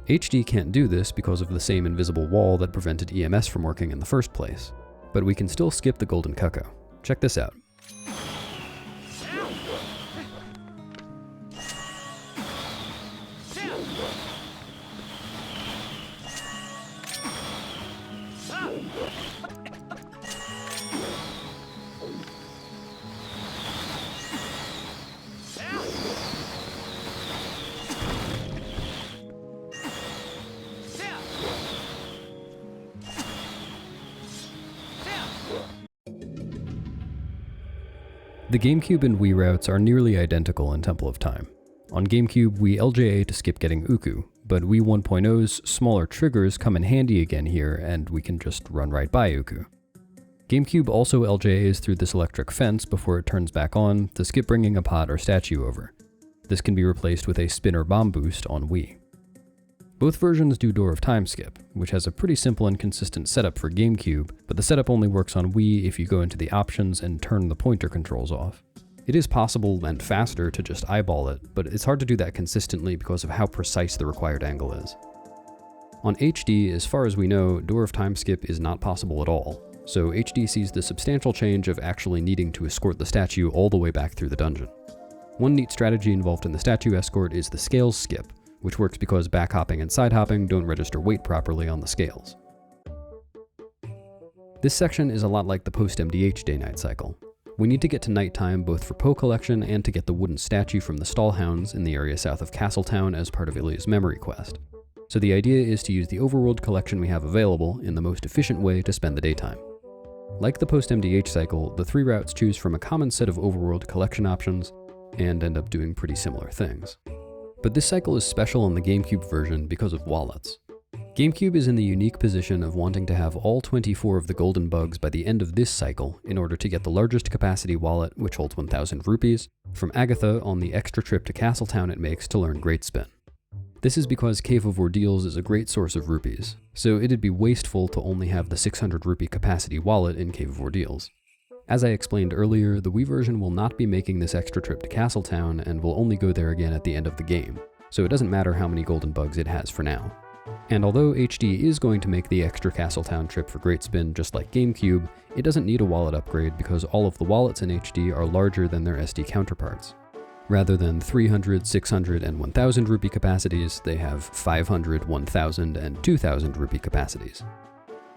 HD can't do this because of the same invisible wall that prevented EMS from working in the first place, but we can still skip the Golden Cucco. Check this out. The Gamecube and Wii routes are nearly identical in Temple of Time. On Gamecube, we LJA to skip getting Uku, but Wii 1.0's smaller triggers come in handy again here, and we can just run right by Uku. Gamecube also LJAs through this electric fence before it turns back on to skip bringing a pot or statue over. This can be replaced with a spinner bomb boost on Wii. Both versions do Door of Time skip, which has a pretty simple and consistent setup for Gamecube, but the setup only works on Wii if you go into the options and turn the pointer controls off. It is possible and faster to just eyeball it, but it's hard to do that consistently because of how precise the required angle is. On HD, as far as we know, Door of Time skip is not possible at all, so HD sees the substantial change of actually needing to escort the statue all the way back through the dungeon. One neat strategy involved in the statue escort is the scales skip, which works because backhopping and side-hopping don't register weight properly on the scales. This section is a lot like the post-MDH day-night cycle. We need to get to nighttime both for Poe collection and to get the wooden statue from the Stallhounds in the area south of Castletown as part of Ilya's memory quest. So the idea is to use the overworld collection we have available in the most efficient way to spend the daytime. Like the post-MDH cycle, the 3 routes choose from a common set of overworld collection options and end up doing pretty similar things. But this cycle is special on the Gamecube version because of wallets. Gamecube is in the unique position of wanting to have all 24 of the golden bugs by the end of this cycle in order to get the largest capacity wallet, which holds 1,000 rupees, from Agatha on the extra trip to Castletown it makes to learn Great Spin. This is because Cave of Ordeals is a great source of rupees, so it'd be wasteful to only have the 600 rupee capacity wallet in Cave of Ordeals. As I explained earlier, the Wii version will not be making this extra trip to Castletown and will only go there again at the end of the game, so it doesn't matter how many golden bugs it has for now. And although HD is going to make the extra Castletown trip for Great Spin just like Gamecube, it doesn't need a wallet upgrade because all of the wallets in HD are larger than their SD counterparts. Rather than 300, 600, and 1,000 rupee capacities, they have 500, 1,000, and 2,000 rupee capacities.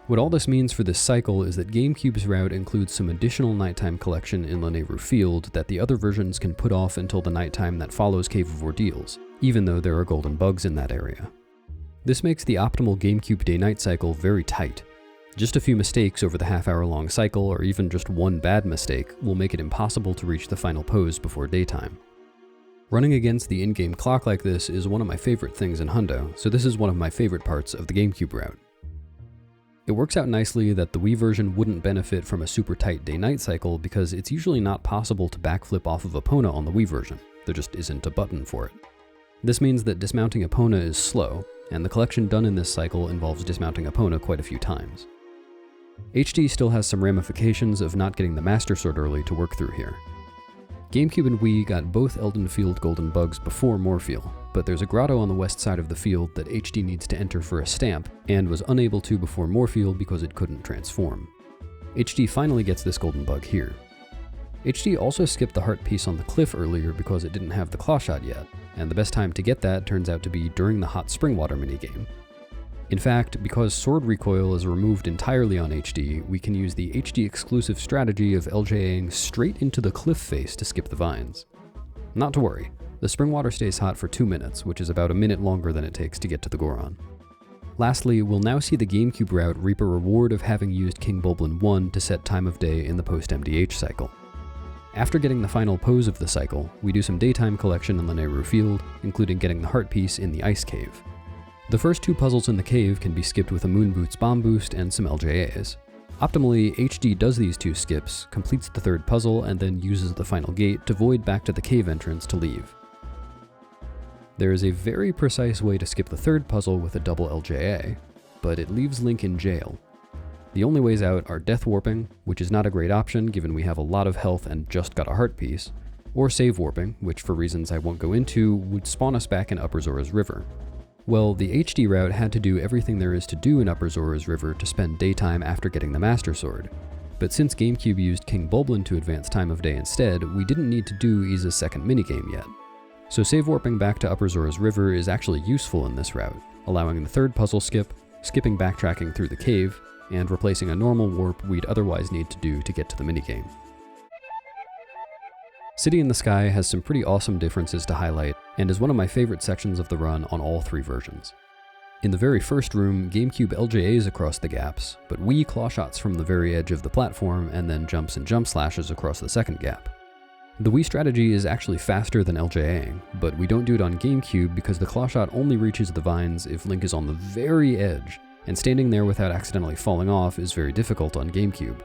What all this means for this cycle is that Gamecube's route includes some additional nighttime collection in Lanayru Field that the other versions can put off until the nighttime that follows Cave of Ordeals, even though there are golden bugs in that area. This makes the optimal Gamecube day-night cycle very tight. Just a few mistakes over the half-hour-long cycle, or even just one bad mistake, will make it impossible to reach the final pose before daytime. Running against the in-game clock like this is one of my favorite things in Hundo, so this is one of my favorite parts of the Gamecube route. It works out nicely that the Wii version wouldn't benefit from a super tight day-night cycle because it's usually not possible to backflip off of a Pheenoh on the Wii version. There just isn't a button for it. This means that dismounting a Pheenoh is slow, and the collection done in this cycle involves dismounting a Pheenoh quite a few times. HD still has some ramifications of not getting the Master Sword early to work through here. Gamecube and Wii got both Eldin Field golden bugs before Morpheel, but there's a grotto on the west side of the field that HD needs to enter for a stamp, and was unable to before Morpheel because it couldn't transform. HD finally gets this golden bug here. HD also skipped the heart piece on the cliff earlier because it didn't have the claw shot yet, and the best time to get that turns out to be during the hot spring water minigame. In fact, because sword recoil is removed entirely on HD, we can use the HD exclusive strategy of LJAing straight into the cliff face to skip the vines. Not to worry, the spring water stays hot for 2 minutes, which is about a minute longer than it takes to get to the Goron. Lastly, we'll now see the Gamecube route reap a reward of having used King Bulblin 1 to set time of day in the post-MDH cycle. After getting the final pose of the cycle, we do some daytime collection in Lanayru Field, including getting the heart piece in the ice cave. The first 2 puzzles in the cave can be skipped with a Moon Boots bomb boost and some LJAs. Optimally, HD does these 2 skips, completes the 3rd puzzle, and then uses the final gate to void back to the cave entrance to leave. There is a very precise way to skip the 3rd puzzle with a double LJA, but it leaves Link in jail. The only ways out are death warping, which is not a great option given we have a lot of health and just got a heart piece, or save warping, which for reasons I won't go into, would spawn us back in Upper Zora's River. Well, the HD route had to do everything there is to do in Upper Zora's River to spend daytime after getting the Master Sword. But since Gamecube used King Bulblin to advance time of day instead, we didn't need to do Iza's second minigame yet. So save warping back to Upper Zora's River is actually useful in this route, allowing the third puzzle skip, skipping backtracking through the cave, and replacing a normal warp we'd otherwise need to do to get to the minigame. City in the Sky has some pretty awesome differences to highlight, and is one of my favorite sections of the run on all three versions. In the very first room, Gamecube LJAs across the gaps, but Wii claw shots from the very edge of the platform and then jumps and jump slashes across the second gap. The Wii strategy is actually faster than LJAing, but we don't do it on Gamecube because the claw shot only reaches the vines if Link is on the very edge, and standing there without accidentally falling off is very difficult on Gamecube.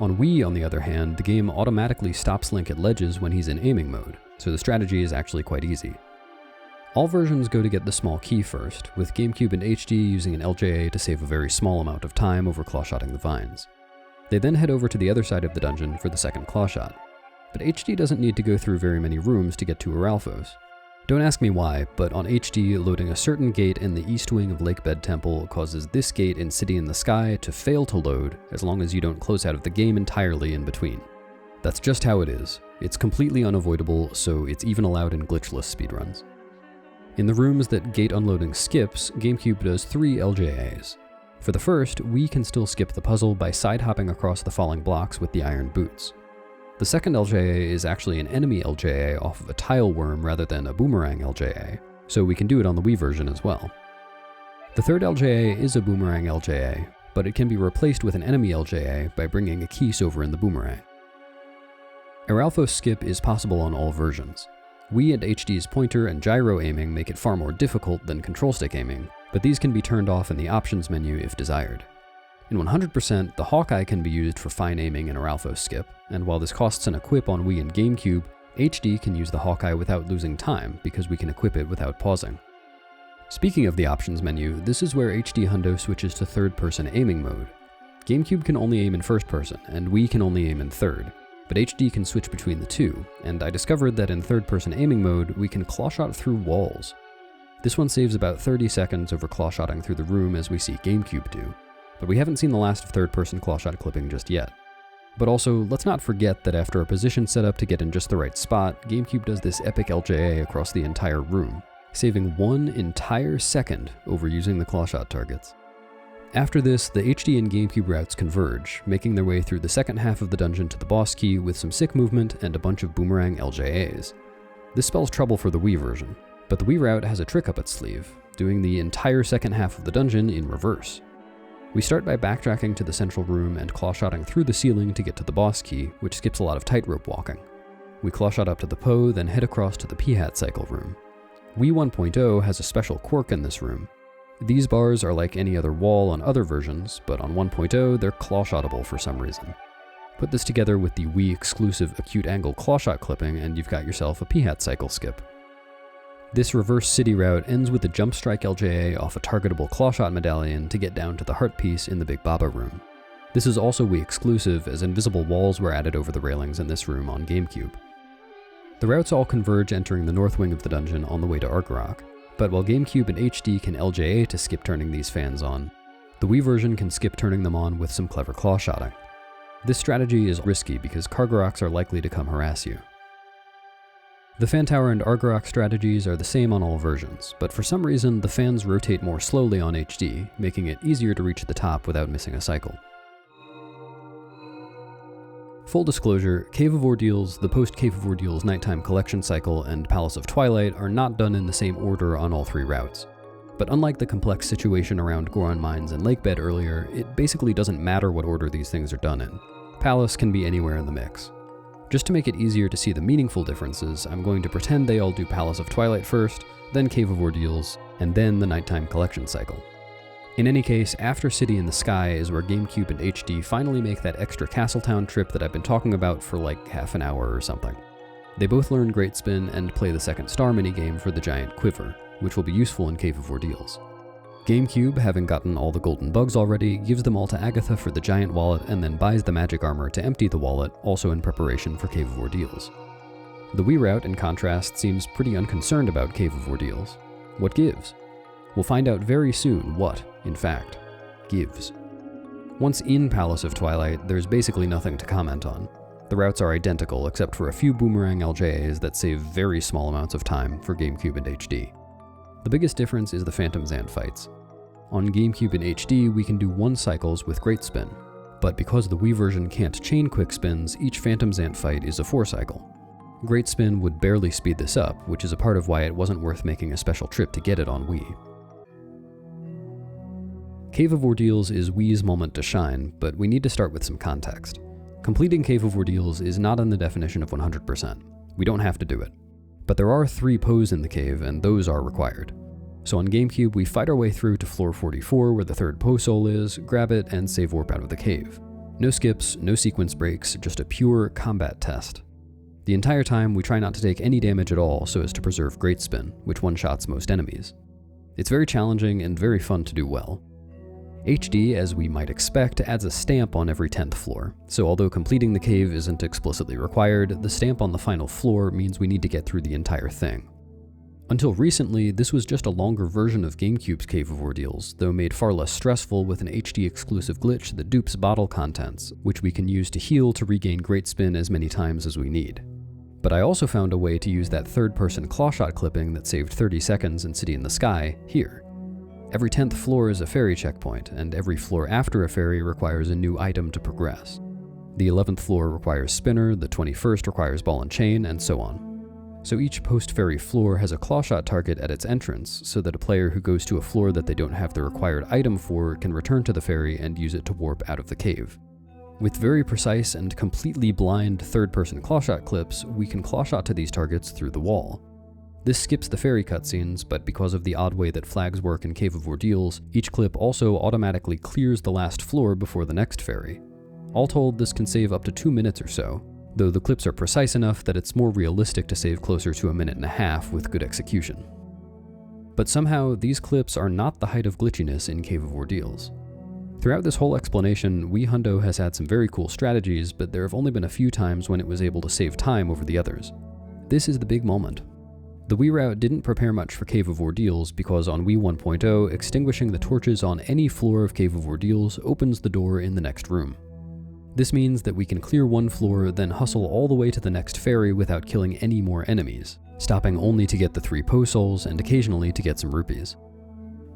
On Wii, on the other hand, the game automatically stops Link at ledges when he's in aiming mode, so the strategy is actually quite easy. All versions go to get the small key first, with Gamecube and HD using an LJA to save a very small amount of time over claw-shotting the vines. They then head over to the other side of the dungeon for the second claw shot. But HD doesn't need to go through very many rooms to get to Aralphos. Don't ask me why, but on HD, loading a certain gate in the east wing of Lakebed Temple causes this gate in City in the Sky to fail to load as long as you don't close out of the game entirely in between. That's just how it is. It's completely unavoidable, so it's even allowed in glitchless speedruns. In the rooms that gate unloading skips, Gamecube does 3 LJAs. For the first, we can still skip the puzzle by side-hopping across the falling blocks with the iron boots. The second LJA is actually an enemy LJA off of a tile worm rather than a boomerang LJA, so we can do it on the Wii version as well. The third LJA is a boomerang LJA, but it can be replaced with an enemy LJA by bringing a Keese over in the boomerang. Aralphos skip is possible on all versions. Wii and HD's pointer and gyro aiming make it far more difficult than control stick aiming, but these can be turned off in the options menu if desired. In 100%, the Hawkeye can be used for fine aiming in Aralphos skip, and while this costs an equip on Wii and Gamecube, HD can use the Hawkeye without losing time because we can equip it without pausing. Speaking of the options menu, this is where HD Hundo switches to third-person aiming mode. Gamecube can only aim in first person, and Wii can only aim in third, but HD can switch between the two, and I discovered that in third-person aiming mode, we can clawshot through walls. This one saves about 30 seconds over clawshotting through the room as we see Gamecube do, but we haven't seen the last of third-person clawshot clipping just yet. But also, let's not forget that after a position set up to get in just the right spot, Gamecube does this epic LJA across the entire room, saving 1 entire second over using the clawshot targets. After this, the HD and Gamecube routes converge, making their way through the second half of the dungeon to the boss key with some sick movement and a bunch of boomerang LJAs. This spells trouble for the Wii version, but the Wii route has a trick up its sleeve, doing the entire second half of the dungeon in reverse. We start by backtracking to the central room and clawshotting through the ceiling to get to the boss key, which skips a lot of tightrope walking. We clawshot up to the Po, then head across to the P-Hat cycle room. Wii 1.0 has a special quirk in this room. These bars are like any other wall on other versions, but on 1.0 they're clawshotable for some reason. Put this together with the Wii exclusive acute angle clawshot clipping and you've got yourself a P-Hat cycle skip. This reverse city route ends with a jump strike LJA off a targetable clawshot medallion to get down to the heart piece in the Big Baba room. This is also Wii exclusive as invisible walls were added over the railings in this room on Gamecube. The routes all converge entering the north wing of the dungeon on the way to Argarok, but while Gamecube and HD can LJA to skip turning these fans on, the Wii version can skip turning them on with some clever clawshotting. This strategy is risky because Kargaroks are likely to come harass you. The Fan Tower and Argarok strategies are the same on all versions, but for some reason the fans rotate more slowly on HD, making it easier to reach the top without missing a cycle. Full disclosure, Cave of Ordeals, the post-Cave of Ordeals Nighttime Collection Cycle, and Palace of Twilight are not done in the same order on all 3 routes. But unlike the complex situation around Goron Mines and Lakebed earlier, it basically doesn't matter what order these things are done in. Palace can be anywhere in the mix. Just to make it easier to see the meaningful differences, I'm going to pretend they all do Palace of Twilight first, then Cave of Ordeals, and then the Nighttime Collection Cycle. In any case, after City in the Sky is where Gamecube and HD finally make that extra Castletown trip that I've been talking about for like half an hour or something. They both learn Great Spin and play the second star minigame for the giant quiver, which will be useful in Cave of Ordeals. Gamecube, having gotten all the golden bugs already, gives them all to Agatha for the giant wallet and then buys the magic armor to empty the wallet, also in preparation for Cave of Ordeals. The Wii route, in contrast, seems pretty unconcerned about Cave of Ordeals. What gives? We'll find out very soon what, in fact, gives. Once in Palace of Twilight, there's basically nothing to comment on. The routes are identical except for a few boomerang LJAs that save very small amounts of time for Gamecube and HD. The biggest difference is the Phantom Zant fights. On Gamecube and HD, we can do 1 cycles with Great Spin, but because the Wii version can't chain quick spins, each Phantom Zant fight is a 4 cycle. Great Spin would barely speed this up, which is a part of why it wasn't worth making a special trip to get it on Wii. Cave of Ordeals is Wii's moment to shine, but we need to start with some context. Completing Cave of Ordeals is not in the definition of 100%. We don't have to do it. But there are 3 pos in the cave, and those are required. So on Gamecube, we fight our way through to floor 44, where the 3rd po soul is, grab it, and save warp out of the cave. No skips, no sequence breaks, just a pure combat test. The entire time, we try not to take any damage at all so as to preserve Great Spin, which one-shots most enemies. It's very challenging and very fun to do well. HD, as we might expect, adds a stamp on every 10th floor, so although completing the cave isn't explicitly required, the stamp on the final floor means we need to get through the entire thing. Until recently, this was just a longer version of Gamecube's Cave of Ordeals, though made far less stressful with an HD-exclusive glitch that dupes bottle contents, which we can use to heal to regain Great Spin as many times as we need. But I also found a way to use that 3rd-person clawshot clipping that saved 30 seconds in City in the Sky here. Every 10th floor is a fairy checkpoint, and every floor after a fairy requires a new item to progress. The 11th floor requires Spinner, the 21st requires Ball and Chain, and so on. So each post-fairy floor has a clawshot target at its entrance, so that a player who goes to a floor that they don't have the required item for can return to the fairy and use it to warp out of the cave. With very precise and completely blind 3rd-person clawshot clips, we can clawshot to these targets through the wall. This skips the fairy cutscenes, but because of the odd way that flags work in Cave of Ordeals, each clip also automatically clears the last floor before the next fairy. All told, this can save up to 2 minutes or so, though the clips are precise enough that it's more realistic to save closer to 1.5 minutes with good execution. But somehow, these clips are not the height of glitchiness in Cave of Ordeals. Throughout this whole explanation, Wii Hundo has had some very cool strategies, but there have only been a few times when it was able to save time over the others. This is the big moment. The Wii route didn't prepare much for Cave of Ordeals because on Wii 1.0, extinguishing the torches on any floor of Cave of Ordeals opens the door in the next room. This means that we can clear one floor, then hustle all the way to the next fairy without killing any more enemies, stopping only to get the 3 po souls and occasionally to get some rupees.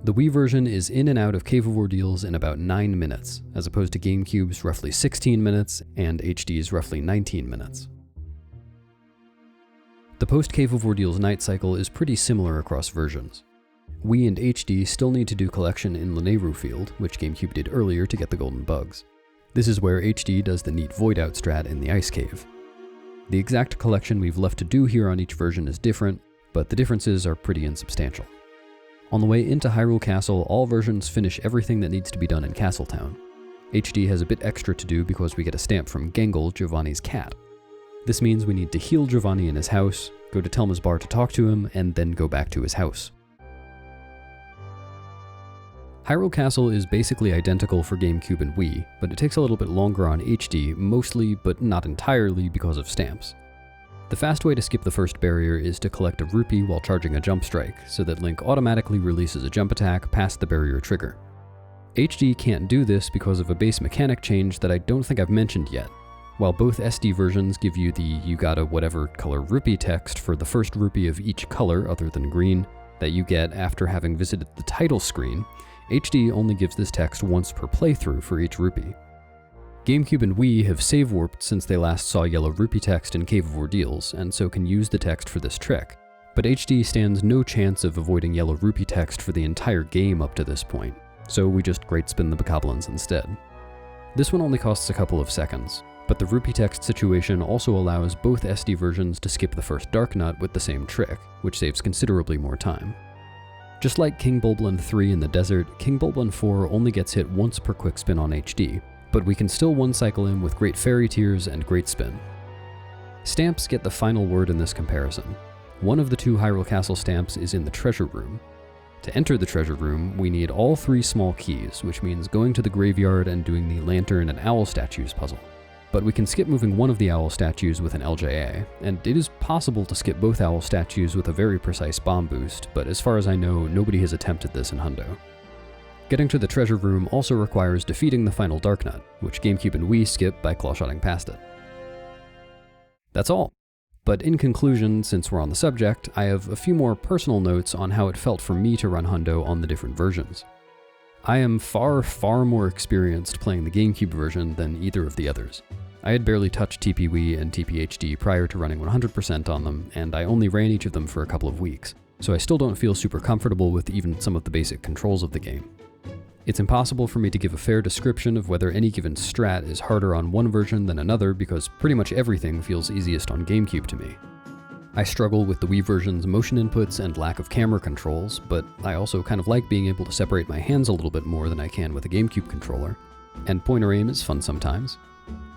The Wii version is in and out of Cave of Ordeals in about 9 minutes, as opposed to Gamecube's roughly 16 minutes and HD's roughly 19 minutes. The post-Cave of Ordeals night cycle is pretty similar across versions. Wii and HD still need to do collection in Lanayru Field, which Gamecube did earlier to get the golden bugs. This is where HD does the neat void out strat in the ice cave. The exact collection we've left to do here on each version is different, but the differences are pretty insubstantial. On the way into Hyrule Castle, all versions finish everything that needs to be done in Castletown. HD has a bit extra to do because we get a stamp from Gengle, Giovanni's cat. This means we need to heal Giovanni in his house, go to Telma's bar to talk to him, and then go back to his house. Hyrule Castle is basically identical for Gamecube and Wii, but it takes a little bit longer on HD, mostly, but not entirely, because of stamps. The fast way to skip the first barrier is to collect a rupee while charging a jump strike, so that Link automatically releases a jump attack past the barrier trigger. HD can't do this because of a base mechanic change that I don't think I've mentioned yet. While both SD versions give you the "you gotta whatever color rupee" text for the first rupee of each color other than green that you get after having visited the title screen, HD only gives this text once per playthrough for each rupee. Gamecube and Wii have save warped since they last saw yellow rupee text in Cave of Ordeals, and so can use the text for this trick, but HD stands no chance of avoiding yellow rupee text for the entire game up to this point, so we just great spin the bokoblins instead. This one only costs a couple of seconds, but the rupee text situation also allows both SD versions to skip the first Dark Nut with the same trick, which saves considerably more time. Just like King Bulblin 3 in the desert, King Bulblin 4 only gets hit once per quick spin on HD, but we can still one-cycle him with Great Fairy Tears and Great Spin. Stamps get the final word in this comparison. One of the 2 Hyrule Castle stamps is in the treasure room. To enter the treasure room, we need all 3 small keys, which means going to the graveyard and doing the lantern and owl statues puzzle. But we can skip moving one of the owl statues with an LJA, and it is possible to skip both owl statues with a very precise bomb boost, but as far as I know, nobody has attempted this in Hundo. Getting to the treasure room also requires defeating the final Dark Nut, which GameCube and Wii skip by clawshotting past it. That's all. But in conclusion, since we're on the subject, I have a few more personal notes on how it felt for me to run Hundo on the different versions. I am far more experienced playing the GameCube version than either of the others. I had barely touched TPWii and TPHD prior to running 100% on them, and I only ran each of them for a couple of weeks, so I still don't feel super comfortable with even some of the basic controls of the game. It's impossible for me to give a fair description of whether any given strat is harder on one version than another because pretty much everything feels easiest on GameCube to me. I struggle with the Wii version's motion inputs and lack of camera controls, but I also kind of like being able to separate my hands a little bit more than I can with a GameCube controller, and pointer aim is fun sometimes.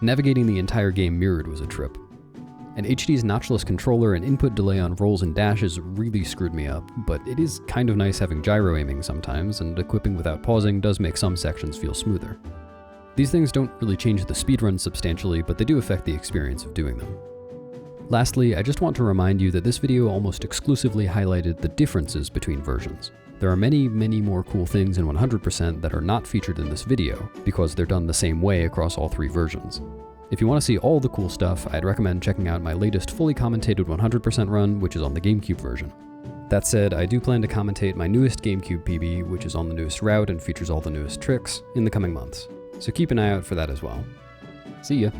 Navigating the entire game mirrored was a trip. And HD's notchless controller and input delay on rolls and dashes really screwed me up, but it is kind of nice having gyro aiming sometimes, and equipping without pausing does make some sections feel smoother. These things don't really change the speedrun substantially, but they do affect the experience of doing them. Lastly, I just want to remind you that this video almost exclusively highlighted the differences between versions. There are many more cool things in 100% that are not featured in this video, because they're done the same way across all 3 versions. If you want to see all the cool stuff, I'd recommend checking out my latest fully commentated 100% run, which is on the GameCube version. That said, I do plan to commentate my newest GameCube PB, which is on the newest route and features all the newest tricks, in the coming months, so keep an eye out for that as well. See ya!